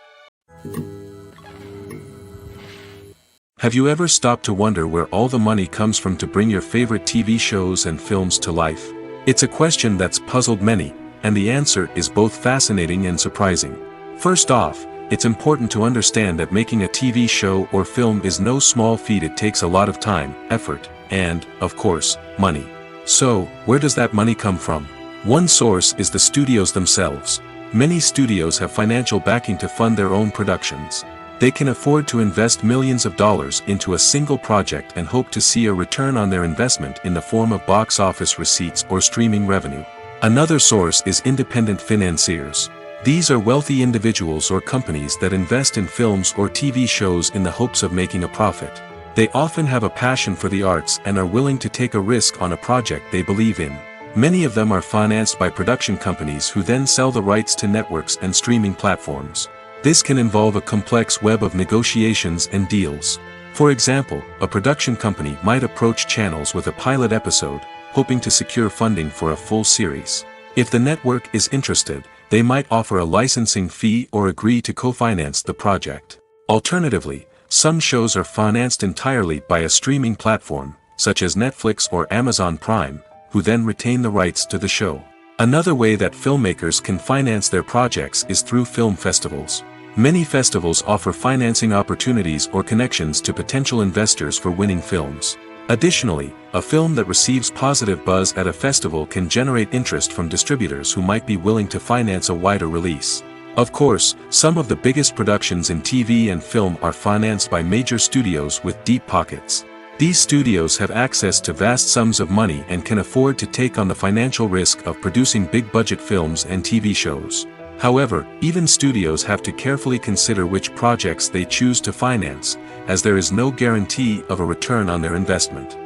A: Have you ever stopped to wonder where all the money comes from to bring your favorite TV shows and films to life? It's a question that's puzzled many, and the answer is both fascinating and surprising. First off, it's important to understand that making a TV show or film is no small feat. It takes a lot of time, effort, and, of course, money. So, where does that money come from? One source is the studios themselves. Many studios have financial backing to fund their own productions. They can afford to invest millions of dollars into a single project and hope to see a return on their investment in the form of box office receipts or streaming revenue. Another source is independent financiers. These are wealthy individuals or companies that invest in films or TV shows in the hopes of making a profit. They often have a passion for the arts and are willing to take a risk on a project they believe in. Many of them are financed by production companies who then sell the rights to networks and streaming platforms. This can involve a complex web of negotiations and deals. For example, a production company might approach channels with a pilot episode, hoping to secure funding for a full series. If the network is interested, they might offer a licensing fee or agree to co-finance the project. Alternatively, some shows are financed entirely by a streaming platform, such as Netflix or Amazon Prime, who then retain the rights to the show. Another way that filmmakers can finance their projects is through film festivals. Many festivals offer financing opportunities or connections to potential investors for winning films. Additionally, a film that receives positive buzz at a festival can generate interest from distributors who might be willing to finance a wider release. Of course, some of the biggest productions in TV and film are financed by major studios with deep pockets. These studios have access to vast sums of money and can afford to take on the financial risk of producing big-budget films and TV shows. However, even studios have to carefully consider which projects they choose to finance, as there is no guarantee of a return on their investment.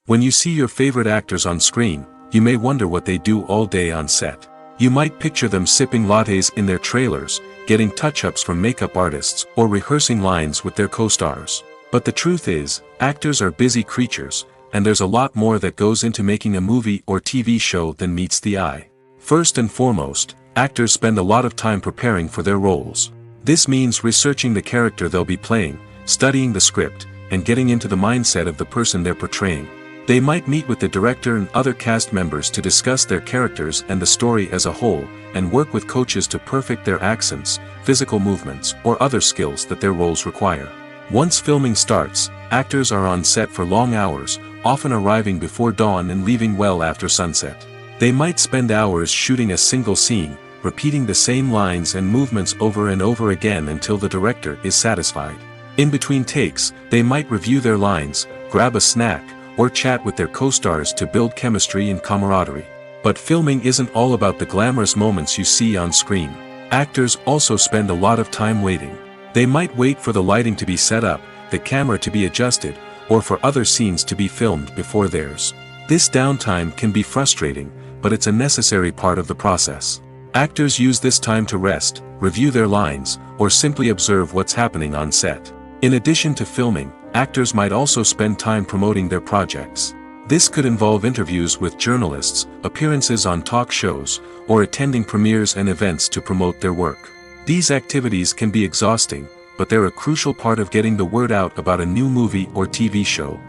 A: When you see your favorite actors on screen, you may wonder what they do all day on set. You might picture them sipping lattes in their trailers, getting touch-ups from makeup artists, or rehearsing lines with their co-stars. But the truth is, actors are busy creatures, and there's a lot more that goes into making a movie or TV show than meets the eye. First and foremost, actors spend a lot of time preparing for their roles. This means researching the character they'll be playing, studying the script, and getting into the mindset of the person they're portraying. They might meet with the director and other cast members to discuss their characters and the story as a whole, and work with coaches to perfect their accents, physical movements, or other skills that their roles require. Once filming starts, actors are on set for long hours, often arriving before dawn and leaving well after sunset. They might spend hours shooting a single scene, repeating the same lines and movements over and over again until the director is satisfied. In between takes, they might review their lines, grab a snack, or chat with their co-stars to build chemistry and camaraderie. But filming isn't all about the glamorous moments you see on screen. Actors also spend a lot of time waiting. They might wait for the lighting to be set up, the camera to be adjusted, or for other scenes to be filmed before theirs. This downtime can be frustrating, but it's a necessary part of the process. Actors use this time to rest, review their lines, or simply observe what's happening on set. In addition to filming, actors might also spend time promoting their projects. This could involve interviews with journalists, appearances on talk shows, or attending premieres and events to promote their work. These activities can be exhausting, but they're a crucial part of getting the word out about a new movie or TV show.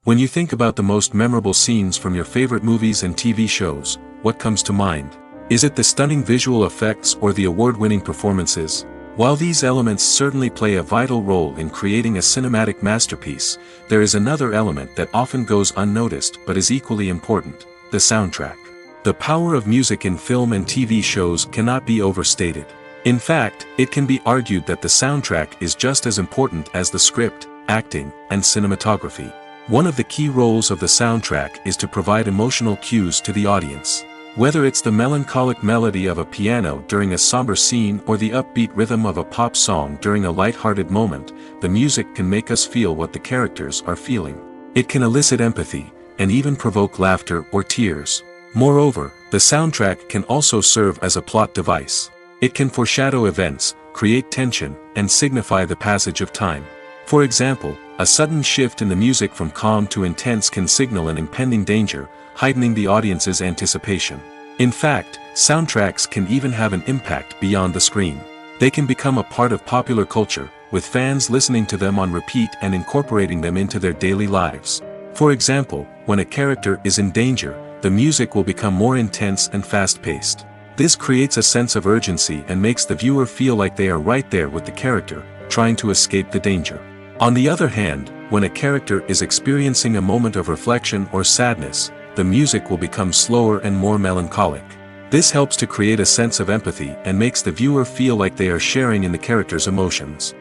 A: When you think about the most memorable scenes from your favorite movies and TV shows, what comes to mind? Is it the stunning visual effects or the award-winning performances? While these elements certainly play a vital role in creating a cinematic masterpiece, there is another element that often goes unnoticed but is equally important: the soundtrack. The power of music in film and TV shows cannot be overstated. In fact, it can be argued that the soundtrack is just as important as the script, acting, and cinematography. One of the key roles of the soundtrack is to provide emotional cues to the audience. Whether it's the melancholic melody of a piano during a somber scene or the upbeat rhythm of a pop song during a light-hearted moment, the music can make us feel what the characters are feeling. It can elicit empathy, and even provoke laughter or tears. Moreover, the soundtrack can also serve as a plot device. It can foreshadow events, create tension, and signify the passage of time. For example, a sudden shift in the music from calm to intense can signal an impending danger, heightening the audience's anticipation. In fact, soundtracks can even have an impact beyond the screen. They can become a part of popular culture, with fans listening to them on repeat and incorporating them into their daily lives. For example, when a character is in danger, the music will become more intense and fast-paced. This creates a sense of urgency and makes the viewer feel like they are right there with the character, trying to escape the danger. On the other hand, when a character is experiencing a moment of reflection or sadness, the music will become slower and more melancholic. This helps to create a sense of empathy and makes the viewer feel like they are sharing in the character's emotions.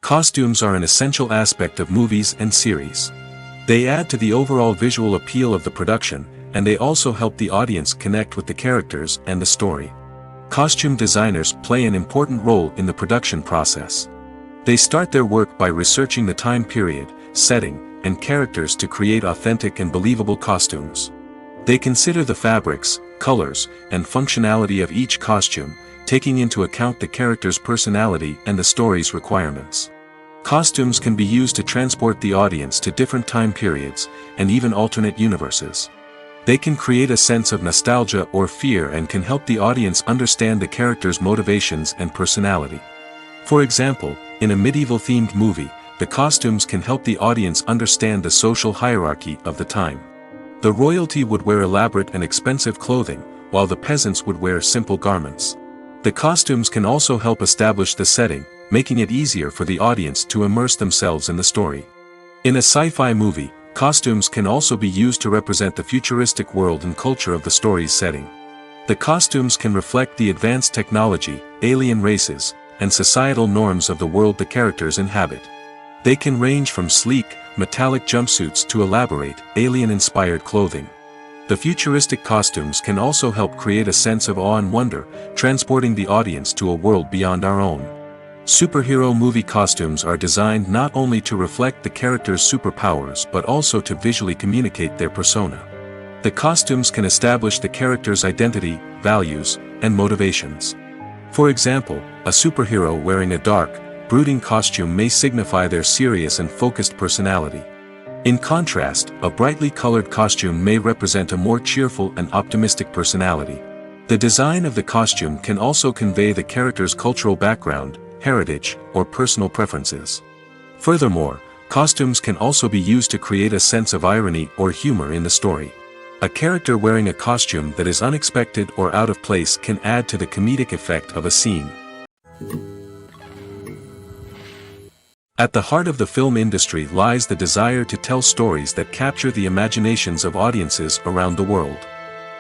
A: Costumes are an essential aspect of movies and series. They add to the overall visual appeal of the production, and they also help the audience connect with the characters and the story. Costume designers play an important role in the production process. They start their work by researching the time period, setting, and characters to create authentic and believable costumes. They consider the fabrics, colors, and functionality of each costume, taking into account the character's personality and the story's requirements. Costumes can be used to transport the audience to different time periods, and even alternate universes. They can create a sense of nostalgia or fear and can help the audience understand the character's motivations and personality. For example, in a medieval-themed movie, the costumes can help the audience understand the social hierarchy of the time. The royalty would wear elaborate and expensive clothing, while the peasants would wear simple garments. The costumes can also help establish the setting, making it easier for the audience to immerse themselves in the story. In a sci-fi movie, costumes can also be used to represent the futuristic world and culture of the story's setting. The costumes can reflect the advanced technology, alien races, and societal norms of the world the characters inhabit. They can range from sleek, metallic jumpsuits to elaborate, alien-inspired clothing. The futuristic costumes can also help create a sense of awe and wonder, transporting the audience to a world beyond our own. Superhero movie costumes are designed not only to reflect the character's superpowers but also to visually communicate their persona. The costumes can establish the character's identity, values, and motivations. For example, a superhero wearing a dark, brooding costume may signify their serious and focused personality. In contrast, a brightly colored costume may represent a more cheerful and optimistic personality. The design of the costume can also convey the character's cultural background, heritage, or personal preferences. Furthermore, costumes can also be used to create a sense of irony or humor in the story. A character wearing a costume that is unexpected or out of place can add to the comedic effect of a scene. At the heart of the film industry lies the desire to tell stories that capture the imaginations of audiences around the world.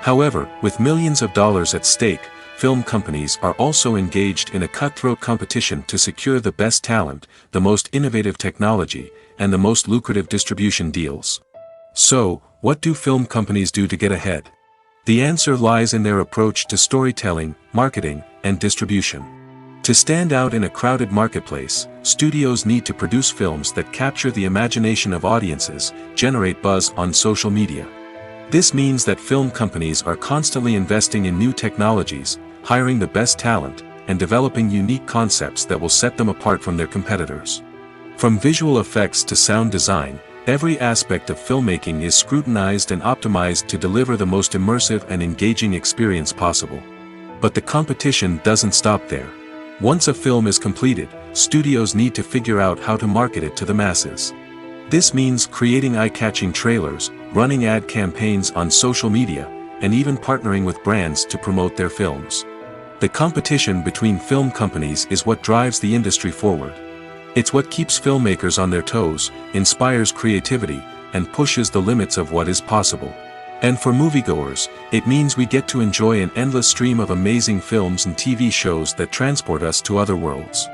A: However, with millions of dollars at stake, film companies are also engaged in a cutthroat competition to secure the best talent, the most innovative technology, and the most lucrative distribution deals. So, what do film companies do to get ahead? The answer lies in their approach to storytelling, marketing, and distribution. To stand out in a crowded marketplace, studios need to produce films that capture the imagination of audiences, generate buzz on social media. This means that film companies are constantly investing in new technologies, hiring the best talent, and developing unique concepts that will set them apart from their competitors. From visual effects to sound design, every aspect of filmmaking is scrutinized and optimized to deliver the most immersive and engaging experience possible. But the competition doesn't stop there. Once a film is completed, studios need to figure out how to market it to the masses. This means creating eye-catching trailers, running ad campaigns on social media, and even partnering with brands to promote their films. The competition between film companies is what drives the industry forward. It's what keeps filmmakers on their toes, inspires creativity, and pushes the limits of what is possible. And for moviegoers, it means we get to enjoy an endless stream of amazing films and TV shows that transport us to other worlds.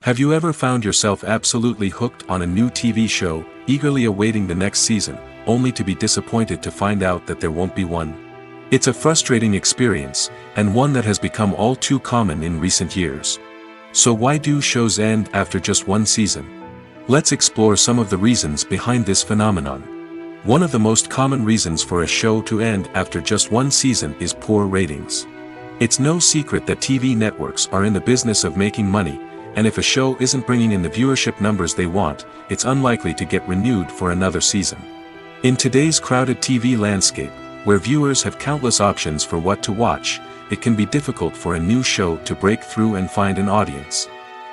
A: Have you ever found yourself absolutely hooked on a new TV show, eagerly awaiting the next season, only to be disappointed to find out that there won't be one? It's a frustrating experience, and one that has become all too common in recent years. So why do shows end after just one season? Let's explore some of the reasons behind this phenomenon. One of the most common reasons for a show to end after just one season is poor ratings. It's no secret that TV networks are in the business of making money, and if a show isn't bringing in the viewership numbers they want, it's unlikely to get renewed for another season. In today's crowded TV landscape, where viewers have countless options for what to watch, it can be difficult for a new show to break through and find an audience.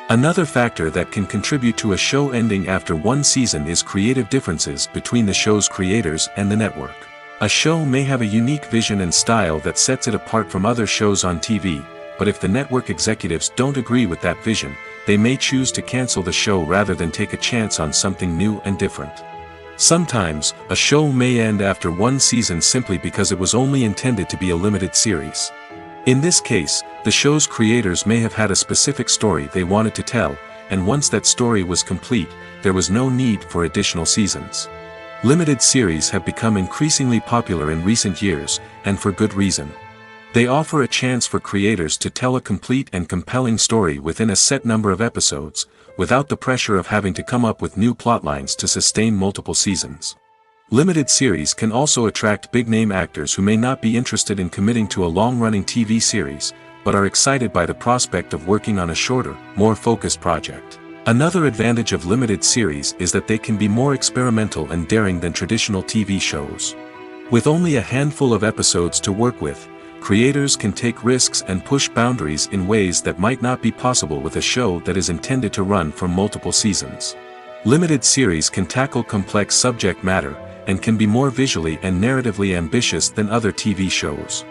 A: Another factor that can contribute to a show ending after one season is creative differences between the show's creators and the network. A show may have a unique vision and style that sets it apart from other shows on TV, but if the network executives don't agree with that vision, they may choose to cancel the show rather than take a chance on something new and different. Sometimes, a show may end after one season simply because it was only intended to be a limited series. In this case, the show's creators may have had a specific story they wanted to tell, and once that story was complete, there was no need for additional seasons. Limited series have become increasingly popular in recent years, and for good reason. They offer a chance for creators to tell a complete and compelling story within a set number of episodes, without the pressure of having to come up with new plotlines to sustain multiple seasons. Limited series can also attract big-name actors who may not be interested in committing to a long-running TV series, but are excited by the prospect of working on a shorter, more focused project. Another advantage of limited series is that they can be more experimental and daring than traditional TV shows. With only a handful of episodes to work with, creators can take risks and push boundaries in ways that might not be possible with a show that is intended to run for multiple seasons. Limited series can tackle complex subject matter, and can be more visually and narratively ambitious than other TV shows.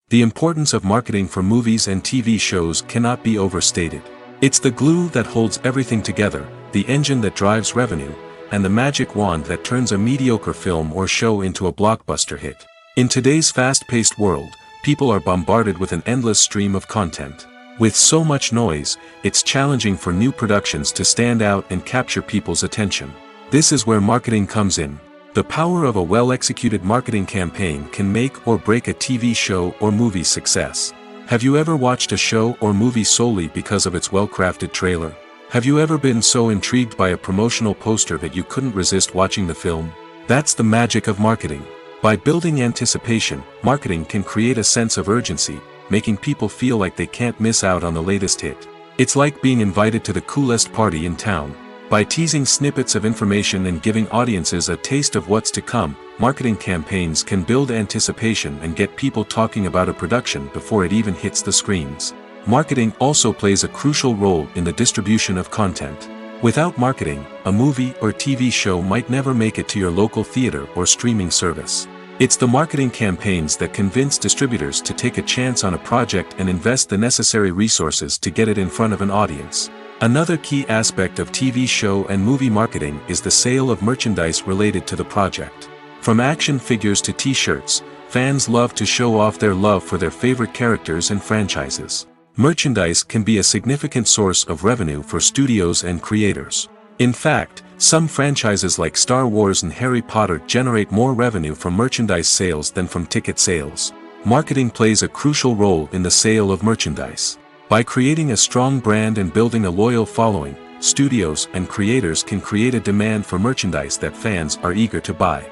A: The importance of marketing for movies and TV shows cannot be overstated. It's the glue that holds everything together, the engine that drives revenue, and the magic wand that turns a mediocre film or show into a blockbuster hit. In today's fast-paced world, people are bombarded with an endless stream of content. With so much noise, it's challenging for new productions to stand out and capture people's attention. This is where marketing comes in. The power of a well-executed marketing campaign can make or break a TV show or movie's success. Have you ever watched a show or movie solely because of its well-crafted trailer? Have you ever been so intrigued by a promotional poster that you couldn't resist watching the film? That's the magic of marketing. By building anticipation, marketing can create a sense of urgency, making people feel like they can't miss out on the latest hit. It's like being invited to the coolest party in town. By teasing snippets of information and giving audiences a taste of what's to come, marketing campaigns can build anticipation and get people talking about a production before it even hits the screens. Marketing also plays a crucial role in the distribution of content. Without marketing, a movie or TV show might never make it to your local theater or streaming service. It's the marketing campaigns that convince distributors to take a chance on a project and invest the necessary resources to get it in front of an audience. Another key aspect of TV show and movie marketing is the sale of merchandise related to the project. From action figures to t-shirts, fans love to show off their love for their favorite characters and franchises. Merchandise can be a significant source of revenue for studios and creators. In fact, some franchises like Star Wars and Harry Potter generate more revenue from merchandise sales than from ticket sales. Marketing plays a crucial role in the sale of merchandise. By creating a strong brand and building a loyal following, studios and creators can create a demand for merchandise that fans are eager to buy.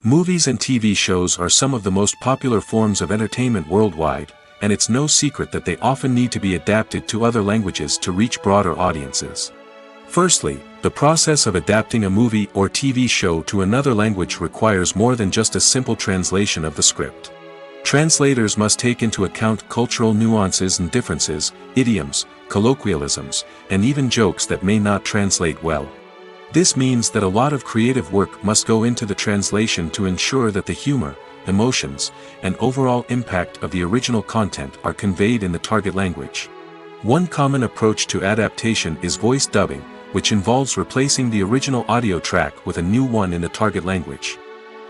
A: Movies and TV shows are some of the most popular forms of entertainment worldwide, and it's no secret that they often need to be adapted to other languages to reach broader audiences. Firstly, the process of adapting a movie or TV show to another language requires more than just a simple translation of the script. Translators must take into account cultural nuances and differences, idioms, colloquialisms, and even jokes that may not translate well. This means that a lot of creative work must go into the translation to ensure that the humor, emotions, and overall impact of the original content are conveyed in the target language. One common approach to adaptation is voice dubbing, which involves replacing the original audio track with a new one in the target language.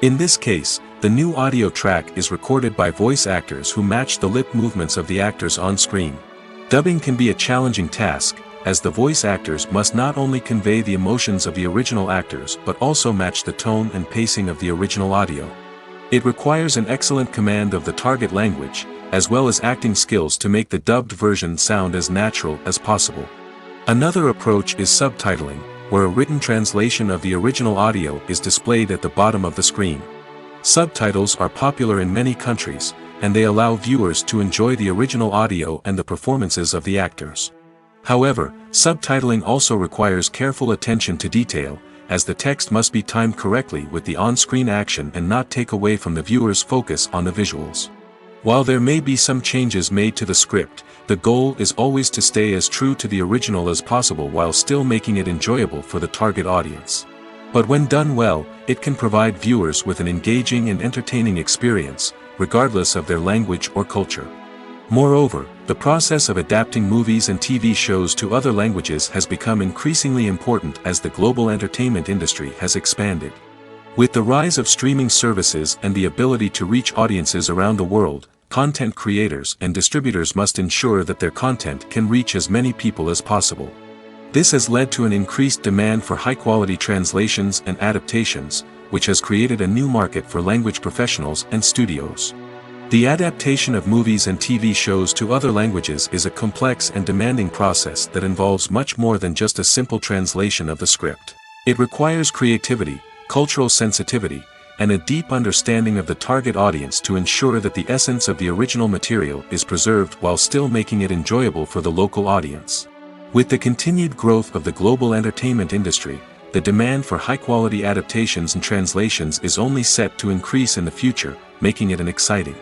A: In this case, the new audio track is recorded by voice actors who match the lip movements of the actors on screen. Dubbing can be a challenging task, as the voice actors must not only convey the emotions of the original actors but also match the tone and pacing of the original audio. It requires an excellent command of the target language, as well as acting skills to make the dubbed version sound as natural as possible. Another approach is subtitling, where a written translation of the original audio is displayed at the bottom of the screen. Subtitles are popular in many countries, and they allow viewers to enjoy the original audio and the performances of the actors. However, subtitling also requires careful attention to detail, as the text must be timed correctly with the on-screen action and not take away from the viewer's focus on the visuals. While there may be some changes made to the script, the goal is always to stay as true to the original as possible while still making it enjoyable for the target audience. But when done well, it can provide viewers with an engaging and entertaining experience, regardless of their language or culture. Moreover, the process of adapting movies and TV shows to other languages has become increasingly important as the global entertainment industry has expanded. With the rise of streaming services and the ability to reach audiences around the world, content creators and distributors must ensure that their content can reach as many people as possible. This has led to an increased demand for high-quality translations and adaptations, which has created a new market for language professionals and studios. The adaptation of movies and TV shows to other languages is a complex and demanding process that involves much more than just a simple translation of the script. It requires creativity, cultural sensitivity, and a deep understanding of the target audience to ensure that the essence of the original material is preserved while still making it enjoyable for the local audience. With the continued growth of the global entertainment industry, the demand for high-quality adaptations and translations is only set to increase in the future, making it an exciting.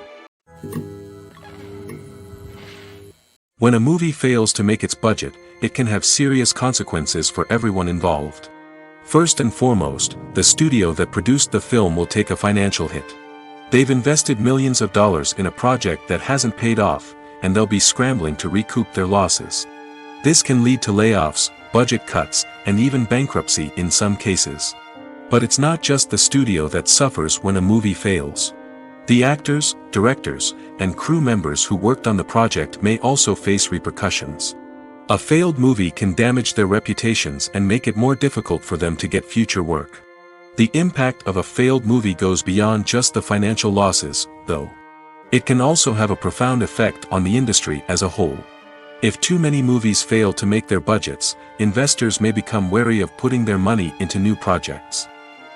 A: When a movie fails to make its budget, it can have serious consequences for everyone involved. First and foremost, the studio that produced the film will take a financial hit. They've invested millions of dollars in a project that hasn't paid off, and they'll be scrambling to recoup their losses. This can lead to layoffs, budget cuts, and even bankruptcy in some cases. But it's not just the studio that suffers when a movie fails. The actors, directors, and crew members who worked on the project may also face repercussions. A failed movie can damage their reputations and make it more difficult for them to get future work. The impact of a failed movie goes beyond just the financial losses, though. It can also have a profound effect on the industry as a whole. If too many movies fail to make their budgets, investors may become wary of putting their money into new projects.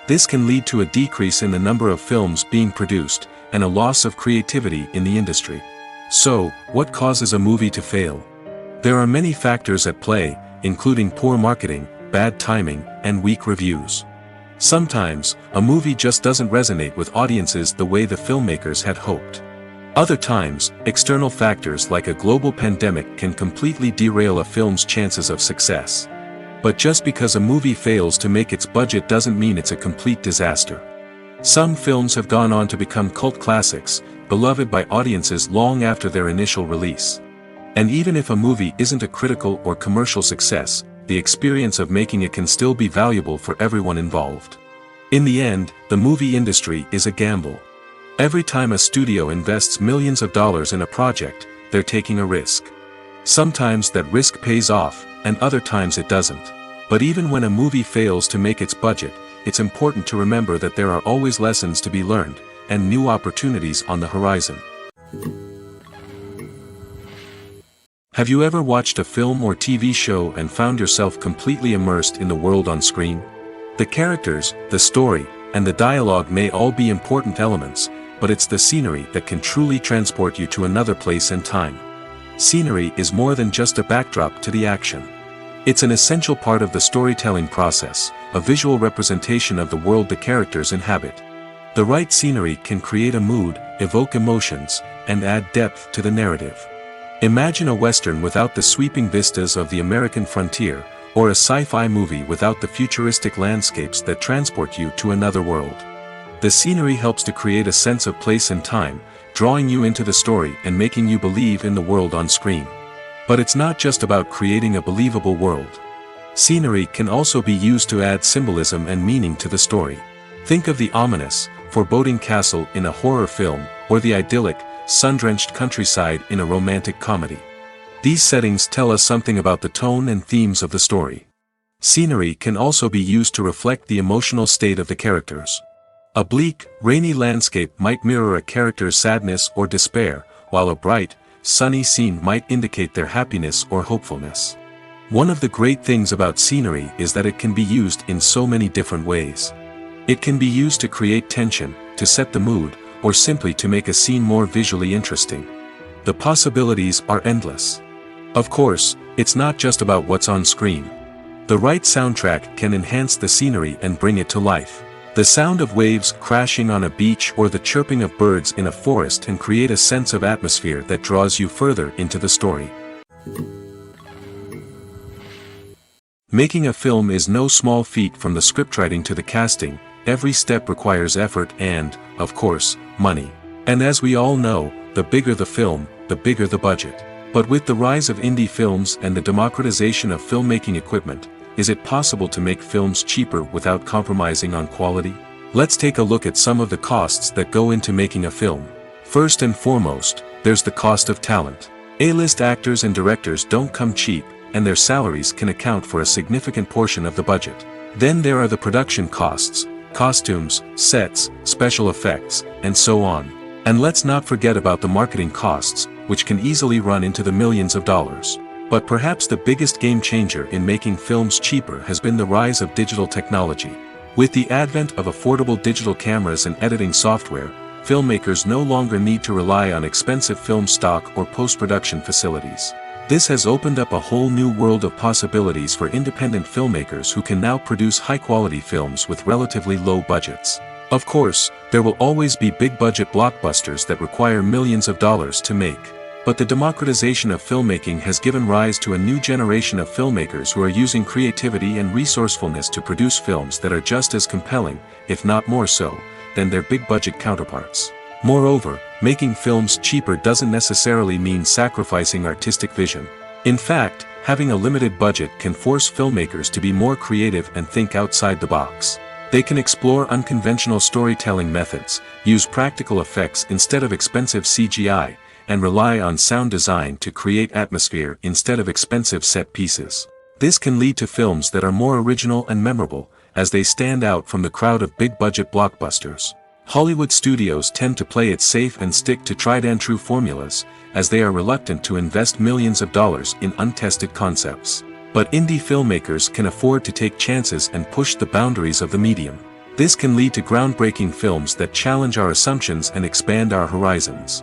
A: This can lead to a decrease in the number of films being produced, and a loss of creativity in the industry. So, what causes a movie to fail? There are many factors at play, including poor marketing, bad timing, and weak reviews. Sometimes, a movie just doesn't resonate with audiences the way the filmmakers had hoped. Other times, external factors like a global pandemic can completely derail a film's chances of success. But just because a movie fails to make its budget doesn't mean it's a complete disaster. Some films have gone on to become cult classics, beloved by audiences long after their initial release. And even if a movie isn't a critical or commercial success, the experience of making it can still be valuable for everyone involved. In the end, the movie industry is a gamble. Every time a studio invests millions of dollars in a project, they're taking a risk. Sometimes that risk pays off, and other times it doesn't. But even when a movie fails to make its budget, it's important to remember that there are always lessons to be learned, and new opportunities on the horizon. Have you ever watched a film or TV show and found yourself completely immersed in the world on screen? The characters, the story, and the dialogue may all be important elements, but it's the scenery that can truly transport you to another place and time. Scenery is more than just a backdrop to the action. It's an essential part of the storytelling process, a visual representation of the world the characters inhabit. The right scenery can create a mood, evoke emotions, and add depth to the narrative. Imagine a Western without the sweeping vistas of the American frontier, or a sci-fi movie without the futuristic landscapes that transport you to another world. The scenery helps to create a sense of place and time, drawing you into the story and making you believe in the world on screen. But it's not just about creating a believable world. Scenery can also be used to add symbolism and meaning to the story. Think of the ominous, foreboding castle in a horror film, or the idyllic, sun-drenched countryside in a romantic comedy. These settings tell us something about the tone and themes of the story. Scenery can also be used to reflect the emotional state of the characters. A bleak, rainy landscape might mirror a character's sadness or despair, while a bright, sunny scene might indicate their happiness or hopefulness. One of the great things about scenery is that it can be used in so many different ways. It can be used to create tension, to set the mood, or simply to make a scene more visually interesting. The possibilities are endless. Of course, it's not just about what's on screen. The right soundtrack can enhance the scenery and bring it to life. The sound of waves crashing on a beach or the chirping of birds in a forest can create a sense of atmosphere that draws you further into the story. Making a film is no small feat. From the scriptwriting to the casting, every step requires effort and, of course, money. And as we all know, the bigger the film, the bigger the budget. But with the rise of indie films and the democratization of filmmaking equipment, is it possible to make films cheaper without compromising on quality? Let's take a look at some of the costs that go into making a film. First and foremost, there's the cost of talent. A-list actors and directors don't come cheap, and their salaries can account for a significant portion of the budget. Then there are the production costs, costumes, sets, special effects, and so on. And let's not forget about the marketing costs, which can easily run into the millions of dollars. But perhaps the biggest game changer in making films cheaper has been the rise of digital technology. With the advent of affordable digital cameras and editing software, filmmakers no longer need to rely on expensive film stock or post-production facilities. This has opened up a whole new world of possibilities for independent filmmakers who can now produce high-quality films with relatively low budgets. Of course, there will always be big-budget blockbusters that require millions of dollars to make. But the democratization of filmmaking has given rise to a new generation of filmmakers who are using creativity and resourcefulness to produce films that are just as compelling, if not more so, than their big-budget counterparts. Moreover, making films cheaper doesn't necessarily mean sacrificing artistic vision. In fact, having a limited budget can force filmmakers to be more creative and think outside the box. They can explore unconventional storytelling methods, use practical effects instead of expensive CGI, and rely on sound design to create atmosphere instead of expensive set pieces. This can lead to films that are more original and memorable, as they stand out from the crowd of big-budget blockbusters. Hollywood studios tend to play it safe and stick to tried-and-true formulas, as they are reluctant to invest millions of dollars in untested concepts. But indie filmmakers can afford to take chances and push the boundaries of the medium. This can lead to groundbreaking films that challenge our assumptions and expand our horizons.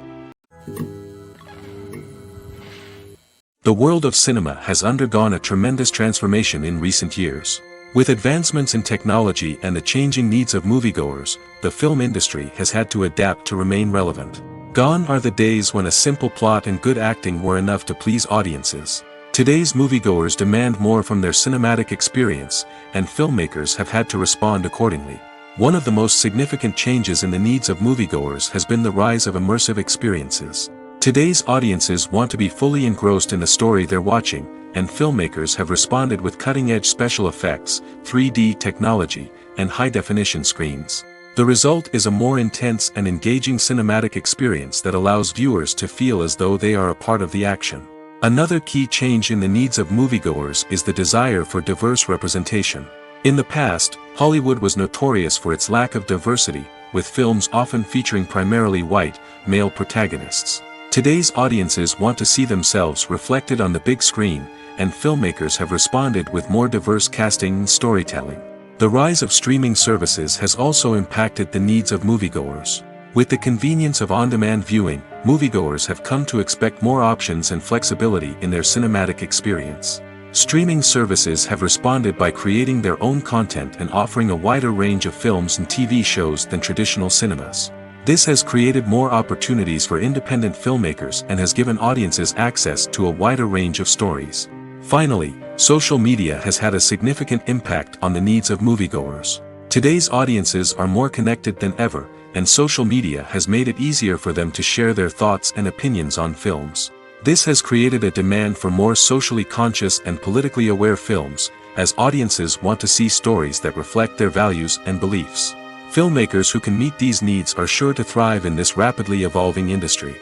A: The world of cinema has undergone a tremendous transformation in recent years. With advancements in technology and the changing needs of moviegoers, the film industry has had to adapt to remain relevant. Gone are the days when a simple plot and good acting were enough to please audiences. Today's moviegoers demand more from their cinematic experience, and filmmakers have had to respond accordingly. One of the most significant changes in the needs of moviegoers has been the rise of immersive experiences. Today's audiences want to be fully engrossed in the story they're watching, and filmmakers have responded with cutting-edge special effects, 3D technology, and high-definition screens. The result is a more intense and engaging cinematic experience that allows viewers to feel as though they are a part of the action. Another key change in the needs of moviegoers is the desire for diverse representation. In the past, Hollywood was notorious for its lack of diversity, with films often featuring primarily white, male protagonists. Today's audiences want to see themselves reflected on the big screen, and filmmakers have responded with more diverse casting and storytelling. The rise of streaming services has also impacted the needs of moviegoers. With the convenience of on-demand viewing, moviegoers have come to expect more options and flexibility in their cinematic experience. Streaming services have responded by creating their own content and offering a wider range of films and TV shows than traditional cinemas. This has created more opportunities for independent filmmakers and has given audiences access to a wider range of stories. Finally, social media has had a significant impact on the needs of moviegoers. Today's audiences are more connected than ever, and social media has made it easier for them to share their thoughts and opinions on films. This has created a demand for more socially conscious and politically aware films, as audiences want to see stories that reflect their values and beliefs. Filmmakers who can meet these needs are sure to thrive in this rapidly evolving industry.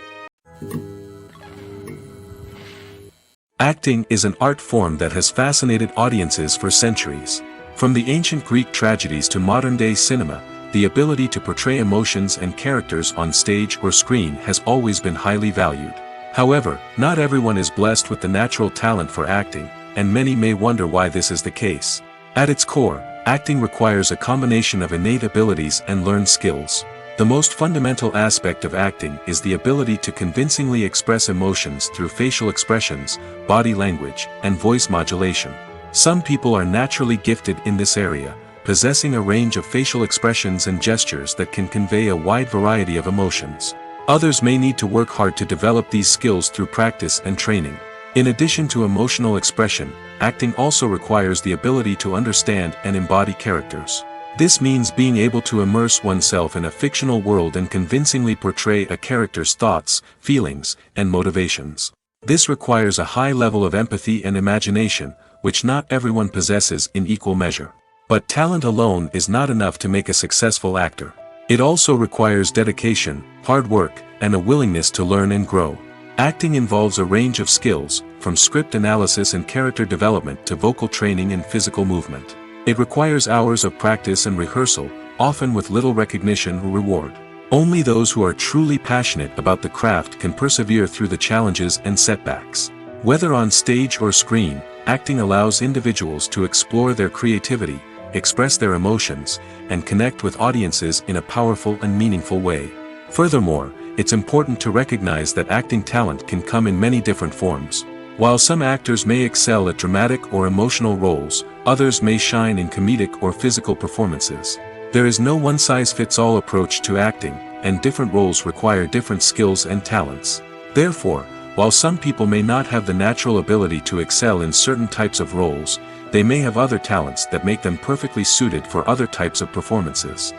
A: Acting is an art form that has fascinated audiences for centuries. From the ancient Greek tragedies to modern-day cinema, the ability to portray emotions and characters on stage or screen has always been highly valued. However, not everyone is blessed with the natural talent for acting, and many may wonder why this is the case. At its core, acting requires a combination of innate abilities and learned skills. The most fundamental aspect of acting is the ability to convincingly express emotions through facial expressions, body language, and voice modulation. Some people are naturally gifted in this area, possessing a range of facial expressions and gestures that can convey a wide variety of emotions. Others may need to work hard to develop these skills through practice and training. In addition to emotional expression, acting also requires the ability to understand and embody characters. This means being able to immerse oneself in a fictional world and convincingly portray a character's thoughts, feelings, and motivations. This requires a high level of empathy and imagination, which not everyone possesses in equal measure. But talent alone is not enough to make a successful actor. It also requires dedication, hard work, and a willingness to learn and grow. Acting involves a range of skills, from script analysis and character development to vocal training and physical movement. It requires hours of practice and rehearsal, often with little recognition or reward. Only those who are truly passionate about the craft can persevere through the challenges and setbacks. Whether on stage or screen, acting allows individuals to explore their creativity, express their emotions, and connect with audiences in a powerful and meaningful way. Furthermore, it's important to recognize that acting talent can come in many different forms. While some actors may excel at dramatic or emotional roles, others may shine in comedic or physical performances. There is no one-size-fits-all approach to acting, and different roles require different skills and talents. Therefore, while some people may not have the natural ability to excel in certain types of roles, they may have other talents that make them perfectly suited for other types of performances.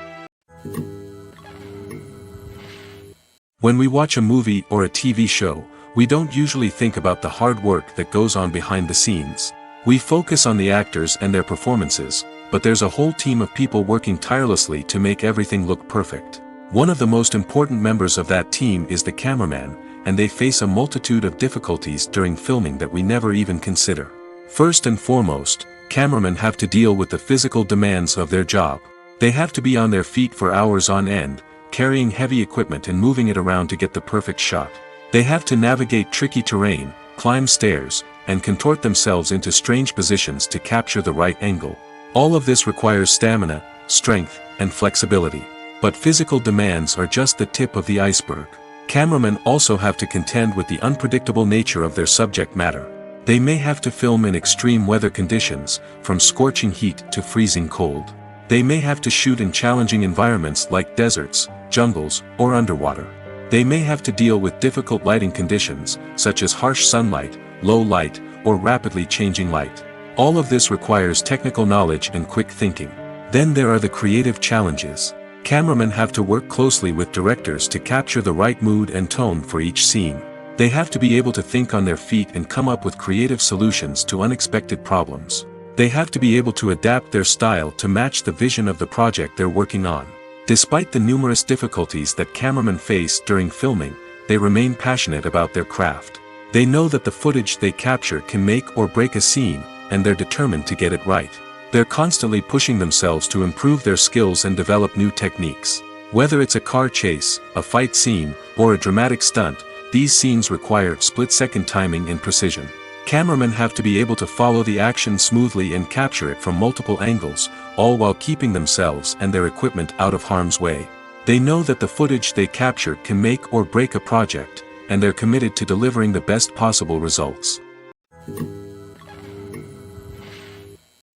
A: When we watch a movie or a TV show, we don't usually think about the hard work that goes on behind the scenes. We focus on the actors and their performances, but there's a whole team of people working tirelessly to make everything look perfect. One of the most important members of that team is the cameraman, and they face a multitude of difficulties during filming that we never even consider. First and foremost, cameramen have to deal with the physical demands of their job. They have to be on their feet for hours on end, carrying heavy equipment and moving it around to get the perfect shot. They have to navigate tricky terrain, climb stairs, and contort themselves into strange positions to capture the right angle. All of this requires stamina, strength, and flexibility. But physical demands are just the tip of the iceberg. Cameramen also have to contend with the unpredictable nature of their subject matter. They may have to film in extreme weather conditions, from scorching heat to freezing cold. They may have to shoot in challenging environments like deserts, jungles, or underwater. They may have to deal with difficult lighting conditions, such as harsh sunlight, low light, or rapidly changing light. All of this requires technical knowledge and quick thinking. Then there are the creative challenges. Cameramen have to work closely with directors to capture the right mood and tone for each scene. They have to be able to think on their feet and come up with creative solutions to unexpected problems. They have to be able to adapt their style to match the vision of the project they're working on. Despite the numerous difficulties that cameramen face during filming, they remain passionate about their craft. They know that the footage they capture can make or break a scene, and they're determined to get it right. They're constantly pushing themselves to improve their skills and develop new techniques. Whether it's a car chase, a fight scene, or a dramatic stunt, these scenes require split-second timing and precision. Cameramen have to be able to follow the action smoothly and capture it from multiple angles, all while keeping themselves and their equipment out of harm's way. They know that the footage they capture can make or break a project, and they're committed to delivering the best possible results.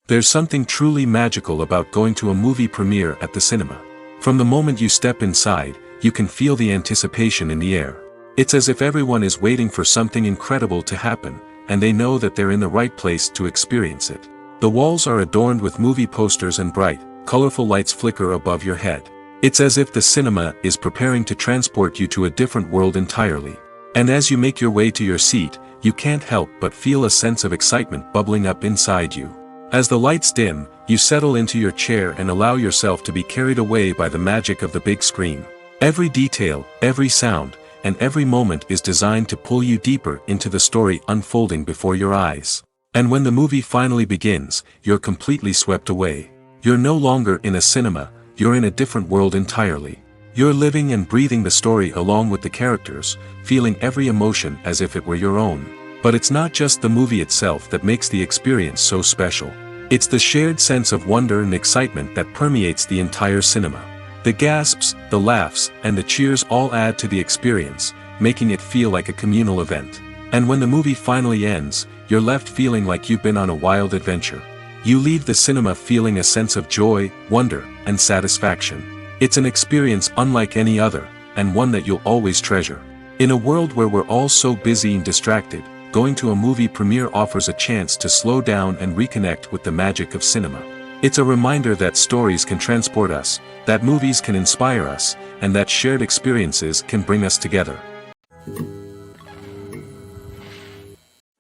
A: There's something truly magical about going to a movie premiere at the cinema. From the moment you step inside, you can feel the anticipation in the air. It's as if everyone is waiting for something incredible to happen, and they know that they're in the right place to experience it. The walls are adorned with movie posters and bright, colorful lights flicker above your head. It's as if the cinema is preparing to transport you to a different world entirely. And as you make your way to your seat, you can't help but feel a sense of excitement bubbling up inside you. As the lights dim, you settle into your chair and allow yourself to be carried away by the magic of the big screen. Every detail, every sound, and every moment is designed to pull you deeper into the story unfolding before your eyes. And when the movie finally begins, you're completely swept away. You're no longer in a cinema, you're in a different world entirely. You're living and breathing the story along with the characters, feeling every emotion as if it were your own. But it's not just the movie itself that makes the experience so special. It's the shared sense of wonder and excitement that permeates the entire cinema. The gasps, the laughs, and the cheers all add to the experience, making it feel like a communal event. And when the movie finally ends, you're left feeling like you've been on a wild adventure. You leave the cinema feeling a sense of joy, wonder, and satisfaction. It's an experience unlike any other, and one that you'll always treasure. In a world where we're all so busy and distracted, going to a movie premiere offers a chance to slow down and reconnect with the magic of cinema. It's a reminder that stories can transport us, that movies can inspire us, and that shared experiences can bring us together.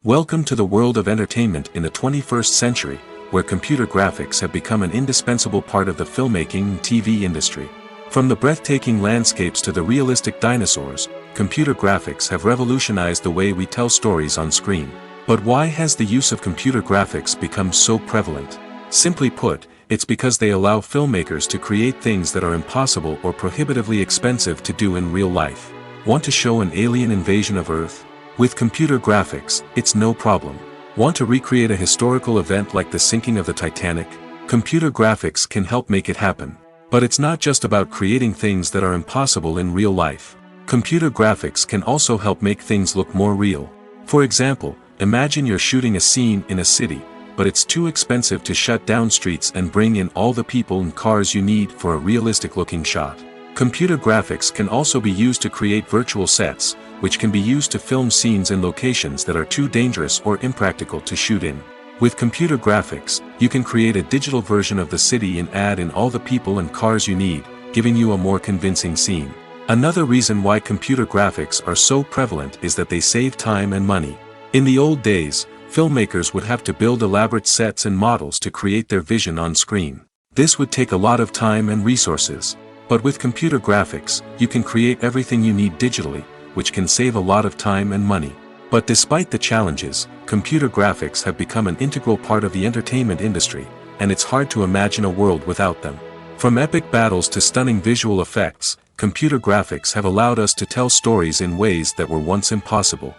A: Welcome to the world of entertainment in the 21st century, where computer graphics have become an indispensable part of the filmmaking and TV industry. From the breathtaking landscapes to the realistic dinosaurs, computer graphics have revolutionized the way we tell stories on screen. But why has the use of computer graphics become so prevalent? Simply put, it's because they allow filmmakers to create things that are impossible or prohibitively expensive to do in real life. Want to show an alien invasion of Earth? With computer graphics, it's no problem. Want to recreate a historical event like the sinking of the Titanic? Computer graphics can help make it happen. But it's not just about creating things that are impossible in real life. Computer graphics can also help make things look more real. For example, imagine you're shooting a scene in a city, but it's too expensive to shut down streets and bring in all the people and cars you need for a realistic-looking shot. Computer graphics can also be used to create virtual sets, which can be used to film scenes in locations that are too dangerous or impractical to shoot in. With computer graphics, you can create a digital version of the city and add in all the people and cars you need, giving you a more convincing scene. Another reason why computer graphics are so prevalent is that they save time and money. In the old days, filmmakers would have to build elaborate sets and models to create their vision on screen. This would take a lot of time and resources. But with computer graphics, you can create everything you need digitally, which can save a lot of time and money. But despite the challenges, computer graphics have become an integral part of the entertainment industry, and it's hard to imagine a world without them. From epic battles to stunning visual effects, computer graphics have allowed us to tell stories in ways that were once impossible.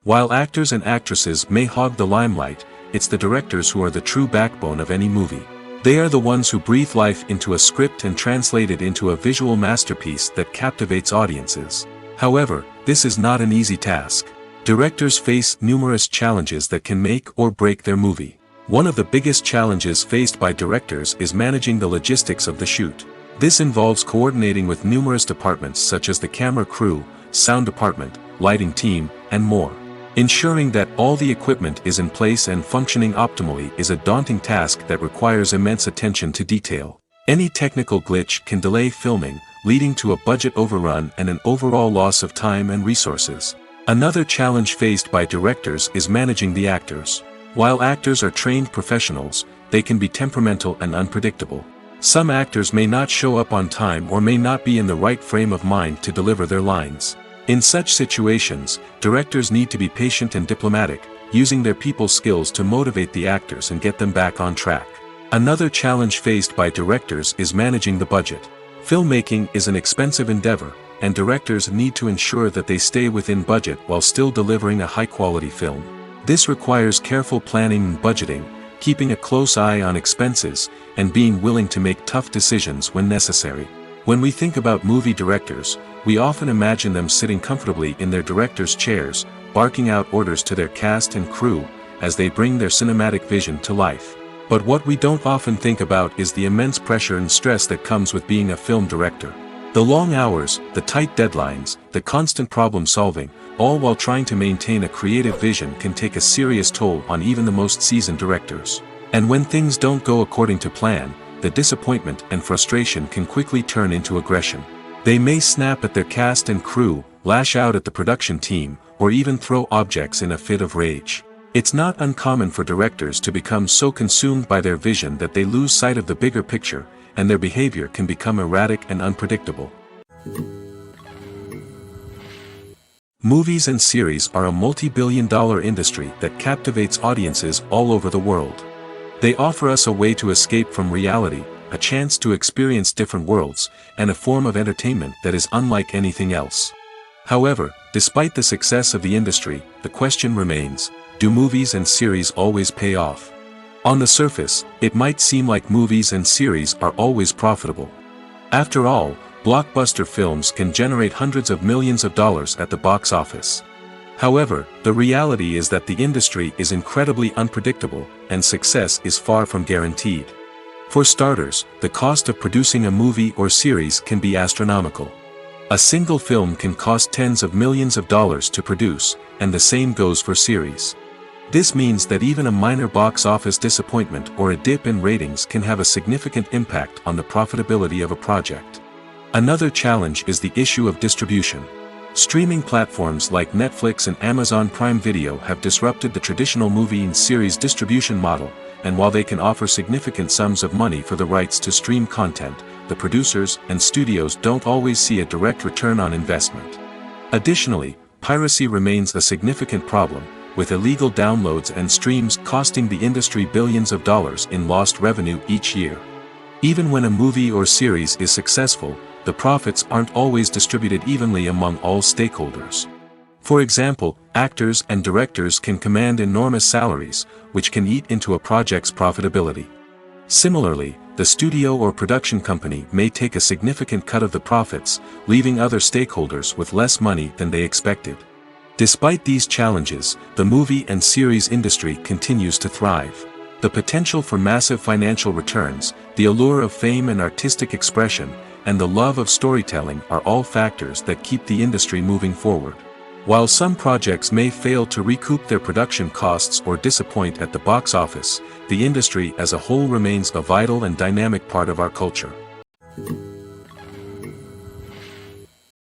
A: While actors and actresses may hog the limelight, it's the directors who are the true backbone of any movie. They are the ones who breathe life into a script and translate it into a visual masterpiece that captivates audiences. However, this is not an easy task. Directors face numerous challenges that can make or break their movie. One of the biggest challenges faced by directors is managing the logistics of the shoot. This involves coordinating with numerous departments such as the camera crew, sound department, lighting team, and more. Ensuring that all the equipment is in place and functioning optimally is a daunting task that requires immense attention to detail. Any technical glitch can delay filming, leading to a budget overrun and an overall loss of time and resources. Another challenge faced by directors is managing the actors. While actors are trained professionals, they can be temperamental and unpredictable. Some actors may not show up on time or may not be in the right frame of mind to deliver their lines. In such situations, directors need to be patient and diplomatic, using their people skills to motivate the actors and get them back on track. Another challenge faced by directors is managing the budget. Filmmaking is an expensive endeavor, and directors need to ensure that they stay within budget while still delivering a high-quality film. This requires careful planning and budgeting, keeping a close eye on expenses, and being willing to make tough decisions when necessary. When we think about movie directors, we often imagine them sitting comfortably in their director's chairs, barking out orders to their cast and crew, as they bring their cinematic vision to life. But what we don't often think about is the immense pressure and stress that comes with being a film director. The long hours, the tight deadlines, the constant problem solving, all while trying to maintain a creative vision can take a serious toll on even the most seasoned directors. And when things don't go according to plan, the disappointment and frustration can quickly turn into aggression. They may snap at their cast and crew, lash out at the production team, or even throw objects in a fit of rage. It's not uncommon for directors to become so consumed by their vision that they lose sight of the bigger picture, and their behavior can become erratic and unpredictable. Movies and series are a multi-billion-dollar industry that captivates audiences all over the world. They offer us a way to escape from reality, a chance to experience different worlds, and a form of entertainment that is unlike anything else. However, despite the success of the industry, the question remains, do movies and series always pay off? On the surface, it might seem like movies and series are always profitable. After all, blockbuster films can generate hundreds of millions of dollars at the box office. However, the reality is that the industry is incredibly unpredictable, and success is far from guaranteed. For starters, the cost of producing a movie or series can be astronomical. A single film can cost tens of millions of dollars to produce, and the same goes for series. This means that even a minor box office disappointment or a dip in ratings can have a significant impact on the profitability of a project. Another challenge is the issue of distribution. Streaming platforms like Netflix and Amazon Prime Video have disrupted the traditional movie and series distribution model, and while they can offer significant sums of money for the rights to stream content, the producers and studios don't always see a direct return on investment. Additionally, piracy remains a significant problem, with illegal downloads and streams costing the industry billions of dollars in lost revenue each year. Even when a movie or series is successful, the profits aren't always distributed evenly among all stakeholders. For example, actors and directors can command enormous salaries, which can eat into a project's profitability. Similarly, the studio or production company may take a significant cut of the profits, leaving other stakeholders with less money than they expected. Despite these challenges, the movie and series industry continues to thrive. The potential for massive financial returns, the allure of fame and artistic expression, and the love of storytelling are all factors that keep the industry moving forward. While some projects may fail to recoup their production costs or disappoint at the box office, the industry as a whole remains a vital and dynamic part of our culture.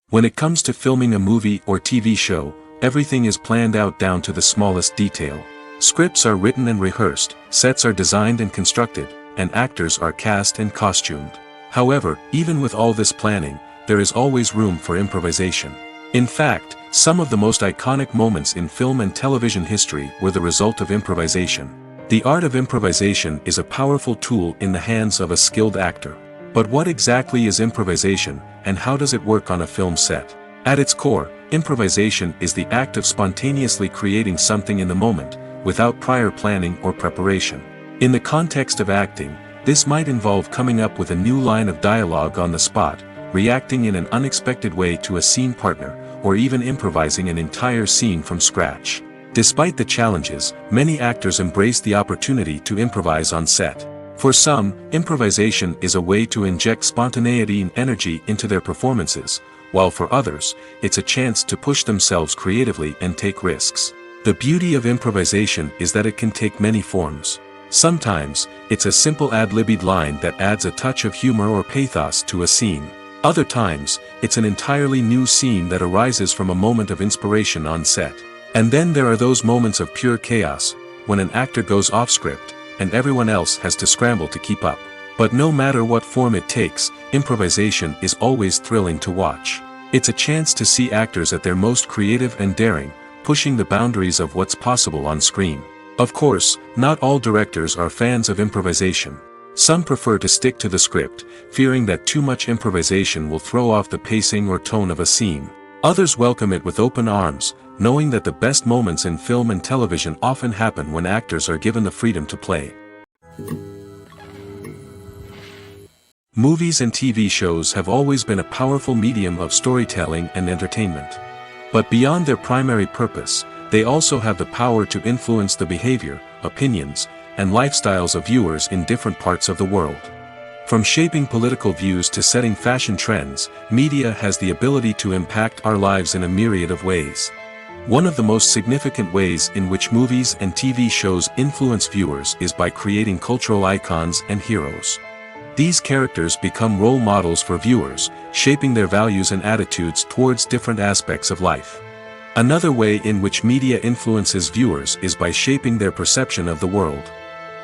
A: When it comes to filming a movie or TV show, everything is planned out down to the smallest detail. Scripts are written and rehearsed, sets are designed and constructed, and actors are cast and costumed. However, even with all this planning, there is always room for improvisation. In fact, some of the most iconic moments in film and television history were the result of improvisation. The art of improvisation is a powerful tool in the hands of a skilled actor. But what exactly is improvisation, and how does it work on a film set? At its core, improvisation is the act of spontaneously creating something in the moment, without prior planning or preparation. In the context of acting, this might involve coming up with a new line of dialogue on the spot, reacting in an unexpected way to a scene partner, or even improvising an entire scene from scratch. Despite the challenges, many actors embrace the opportunity to improvise on set. For some, improvisation is a way to inject spontaneity and energy into their performances, while for others, it's a chance to push themselves creatively and take risks. The beauty of improvisation is that it can take many forms. Sometimes, it's a simple ad-libbed line that adds a touch of humor or pathos to a scene. Other times, it's an entirely new scene that arises from a moment of inspiration on set. And then there are those moments of pure chaos, when an actor goes off script, and everyone else has to scramble to keep up. But no matter what form it takes, improvisation is always thrilling to watch. It's a chance to see actors at their most creative and daring, pushing the boundaries of what's possible on screen. Of course, not all directors are fans of improvisation. Some prefer to stick to the script, fearing that too much improvisation will throw off the pacing or tone of a scene. Others welcome it with open arms, knowing that the best moments in film and television often happen when actors are given the freedom to play. Movies and TV shows have always been a powerful medium of storytelling and entertainment. But beyond their primary purpose, they also have the power to influence the behavior, opinions, and lifestyles of viewers in different parts of the world. From shaping political views to setting fashion trends, media has the ability to impact our lives in a myriad of ways. One of the most significant ways in which movies and TV shows influence viewers is by creating cultural icons and heroes. These characters become role models for viewers, shaping their values and attitudes towards different aspects of life. Another way in which media influences viewers is by shaping their perception of the world.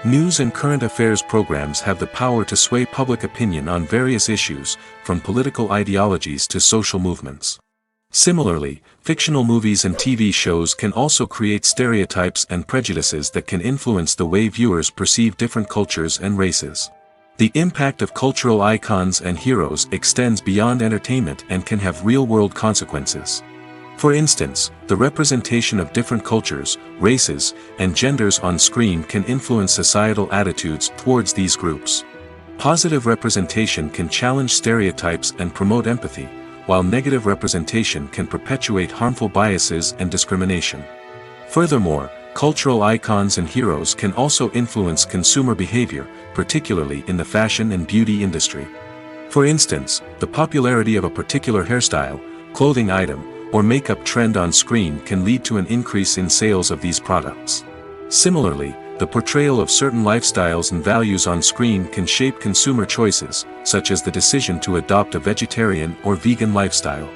A: News and current affairs programs have the power to sway public opinion on various issues, from political ideologies to social movements. Similarly, fictional movies and TV shows can also create stereotypes and prejudices that can influence the way viewers perceive different cultures and races. The impact of cultural icons and heroes extends beyond entertainment and can have real-world consequences. For instance, the representation of different cultures, races, and genders on screen can influence societal attitudes towards these groups. Positive representation can challenge stereotypes and promote empathy, while negative representation can perpetuate harmful biases and discrimination. Furthermore, cultural icons and heroes can also influence consumer behavior, particularly in the fashion and beauty industry. For instance, the popularity of a particular hairstyle, clothing item, or makeup trend on screen can lead to an increase in sales of these products. Similarly, the portrayal of certain lifestyles and values on screen can shape consumer choices, such as the decision to adopt a vegetarian or vegan lifestyle.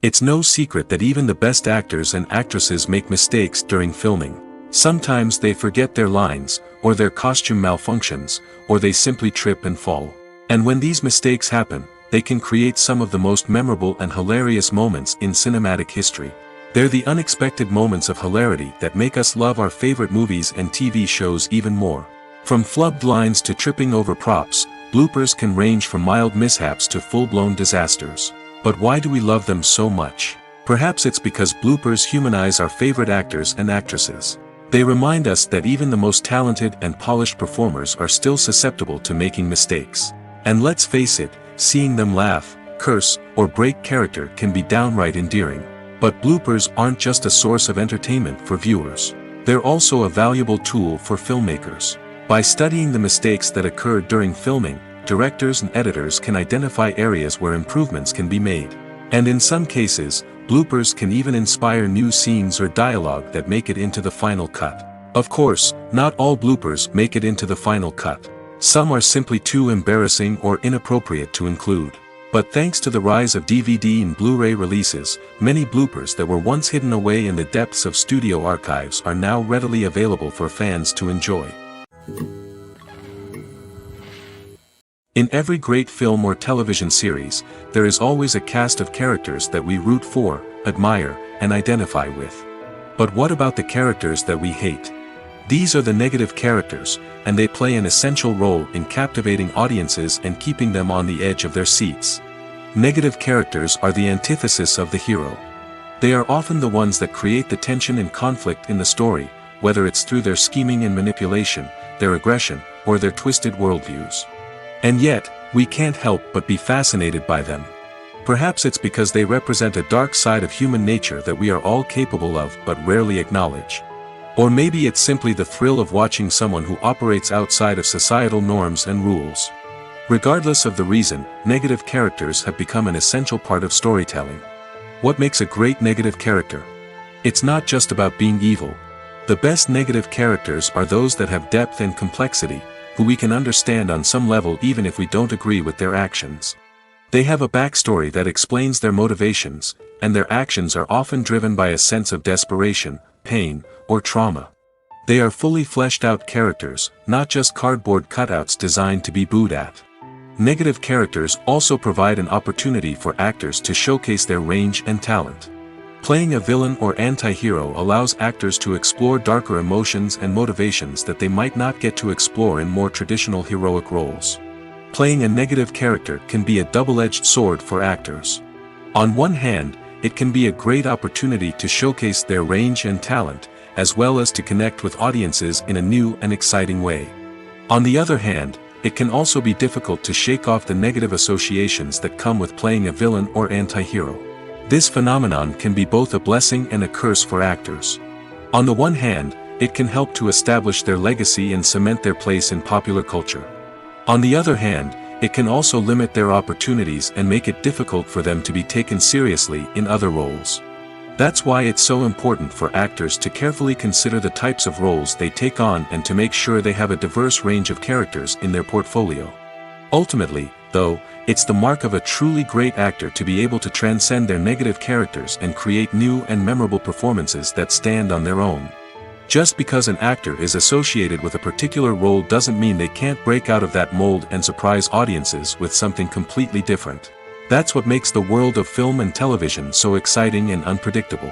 A: It's no secret that even the best actors and actresses make mistakes during filming. Sometimes they forget their lines, or their costume malfunctions, or they simply trip and fall. And when these mistakes happen, they can create some of the most memorable and hilarious moments in cinematic history. They're the unexpected moments of hilarity that make us love our favorite movies and TV shows even more. From flubbed lines to tripping over props, bloopers can range from mild mishaps to full-blown disasters. But why do we love them so much? Perhaps it's because bloopers humanize our favorite actors and actresses. They remind us that even the most talented and polished performers are still susceptible to making mistakes. And let's face it, seeing them laugh, curse, or break character can be downright endearing. But bloopers aren't just a source of entertainment for viewers. They're also a valuable tool for filmmakers. By studying the mistakes that occurred during filming, directors and editors can identify areas where improvements can be made. And in some cases, bloopers can even inspire new scenes or dialogue that make it into the final cut. Of course, not all bloopers make it into the final cut. Some are simply too embarrassing or inappropriate to include. But thanks to the rise of DVD and Blu-ray releases, many bloopers that were once hidden away in the depths of studio archives are now readily available for fans to enjoy. In every great film or television series, there is always a cast of characters that we root for, admire, and identify with. But what about the characters that we hate? These are the negative characters, and they play an essential role in captivating audiences and keeping them on the edge of their seats. Negative characters are the antithesis of the hero. They are often the ones that create the tension and conflict in the story, whether it's through their scheming and manipulation, their aggression, or their twisted worldviews. And yet, we can't help but be fascinated by them. Perhaps it's because they represent a dark side of human nature that we are all capable of but rarely acknowledge. Or maybe it's simply the thrill of watching someone who operates outside of societal norms and rules. Regardless of the reason, negative characters have become an essential part of storytelling. What makes a great negative character? It's not just about being evil. The best negative characters are those that have depth and complexity, who we can understand on some level even if we don't agree with their actions. They have a backstory that explains their motivations, and their actions are often driven by a sense of desperation, pain, or trauma. They are fully fleshed out characters, not just cardboard cutouts designed to be booed at. Negative characters also provide an opportunity for actors to showcase their range and talent. Playing a villain or anti-hero allows actors to explore darker emotions and motivations that they might not get to explore in more traditional heroic roles. Playing a negative character can be a double-edged sword for actors. On one hand, it can be a great opportunity to showcase their range and talent, as well as to connect with audiences in a new and exciting way. On the other hand, it can also be difficult to shake off the negative associations that come with playing a villain or anti-hero. This phenomenon can be both a blessing and a curse for actors. On the one hand, it can help to establish their legacy and cement their place in popular culture. On the other hand, it can also limit their opportunities and make it difficult for them to be taken seriously in other roles. That's why it's so important for actors to carefully consider the types of roles they take on and to make sure they have a diverse range of characters in their portfolio. Ultimately, though, it's the mark of a truly great actor to be able to transcend their negative characters and create new and memorable performances that stand on their own. Just because an actor is associated with a particular role doesn't mean they can't break out of that mold and surprise audiences with something completely different. That's what makes the world of film and television so exciting and unpredictable.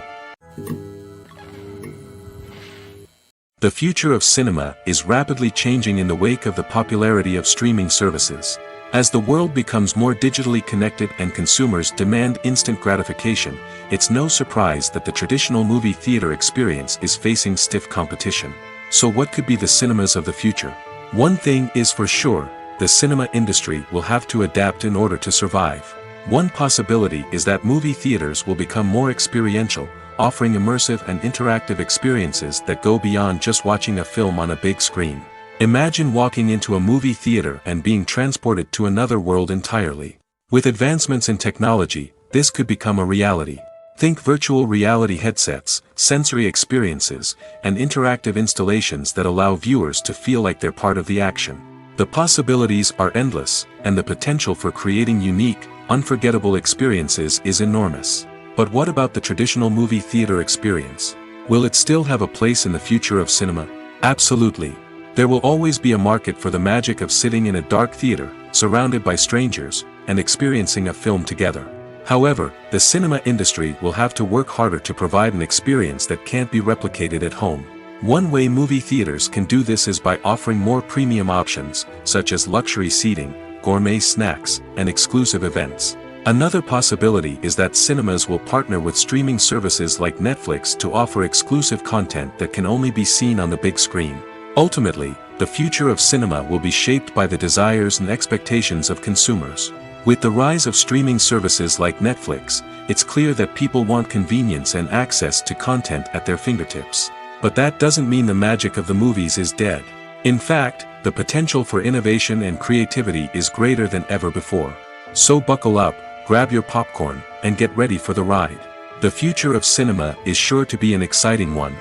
A: The future of cinema is rapidly changing in the wake of the popularity of streaming services. As the world becomes more digitally connected and consumers demand instant gratification, it's no surprise that the traditional movie theater experience is facing stiff competition. So what could be the cinemas of the future? One thing is for sure, the cinema industry will have to adapt in order to survive. One possibility is that movie theaters will become more experiential, offering immersive and interactive experiences that go beyond just watching a film on a big screen. Imagine walking into a movie theater and being transported to another world entirely. With advancements in technology, this could become a reality. Think virtual reality headsets, sensory experiences, and interactive installations that allow viewers to feel like they're part of the action. The possibilities are endless, and the potential for creating unique, unforgettable experiences is enormous. But what about the traditional movie theater experience? Will it still have a place in the future of cinema? Absolutely. There will always be a market for the magic of sitting in a dark theater, surrounded by strangers, and experiencing a film together. However, the cinema industry will have to work harder to provide an experience that can't be replicated at home. One way movie theaters can do this is by offering more premium options, such as luxury seating, gourmet snacks, and exclusive events. Another possibility is that cinemas will partner with streaming services like Netflix to offer exclusive content that can only be seen on the big screen. Ultimately, the future of cinema will be shaped by the desires and expectations of consumers. With the rise of streaming services like Netflix, it's clear that people want convenience and access to content at their fingertips. But that doesn't mean the magic of the movies is dead. In fact, the potential for innovation and creativity is greater than ever before. So buckle up, grab your popcorn, and get ready for the ride. The future of cinema is sure to be an exciting one.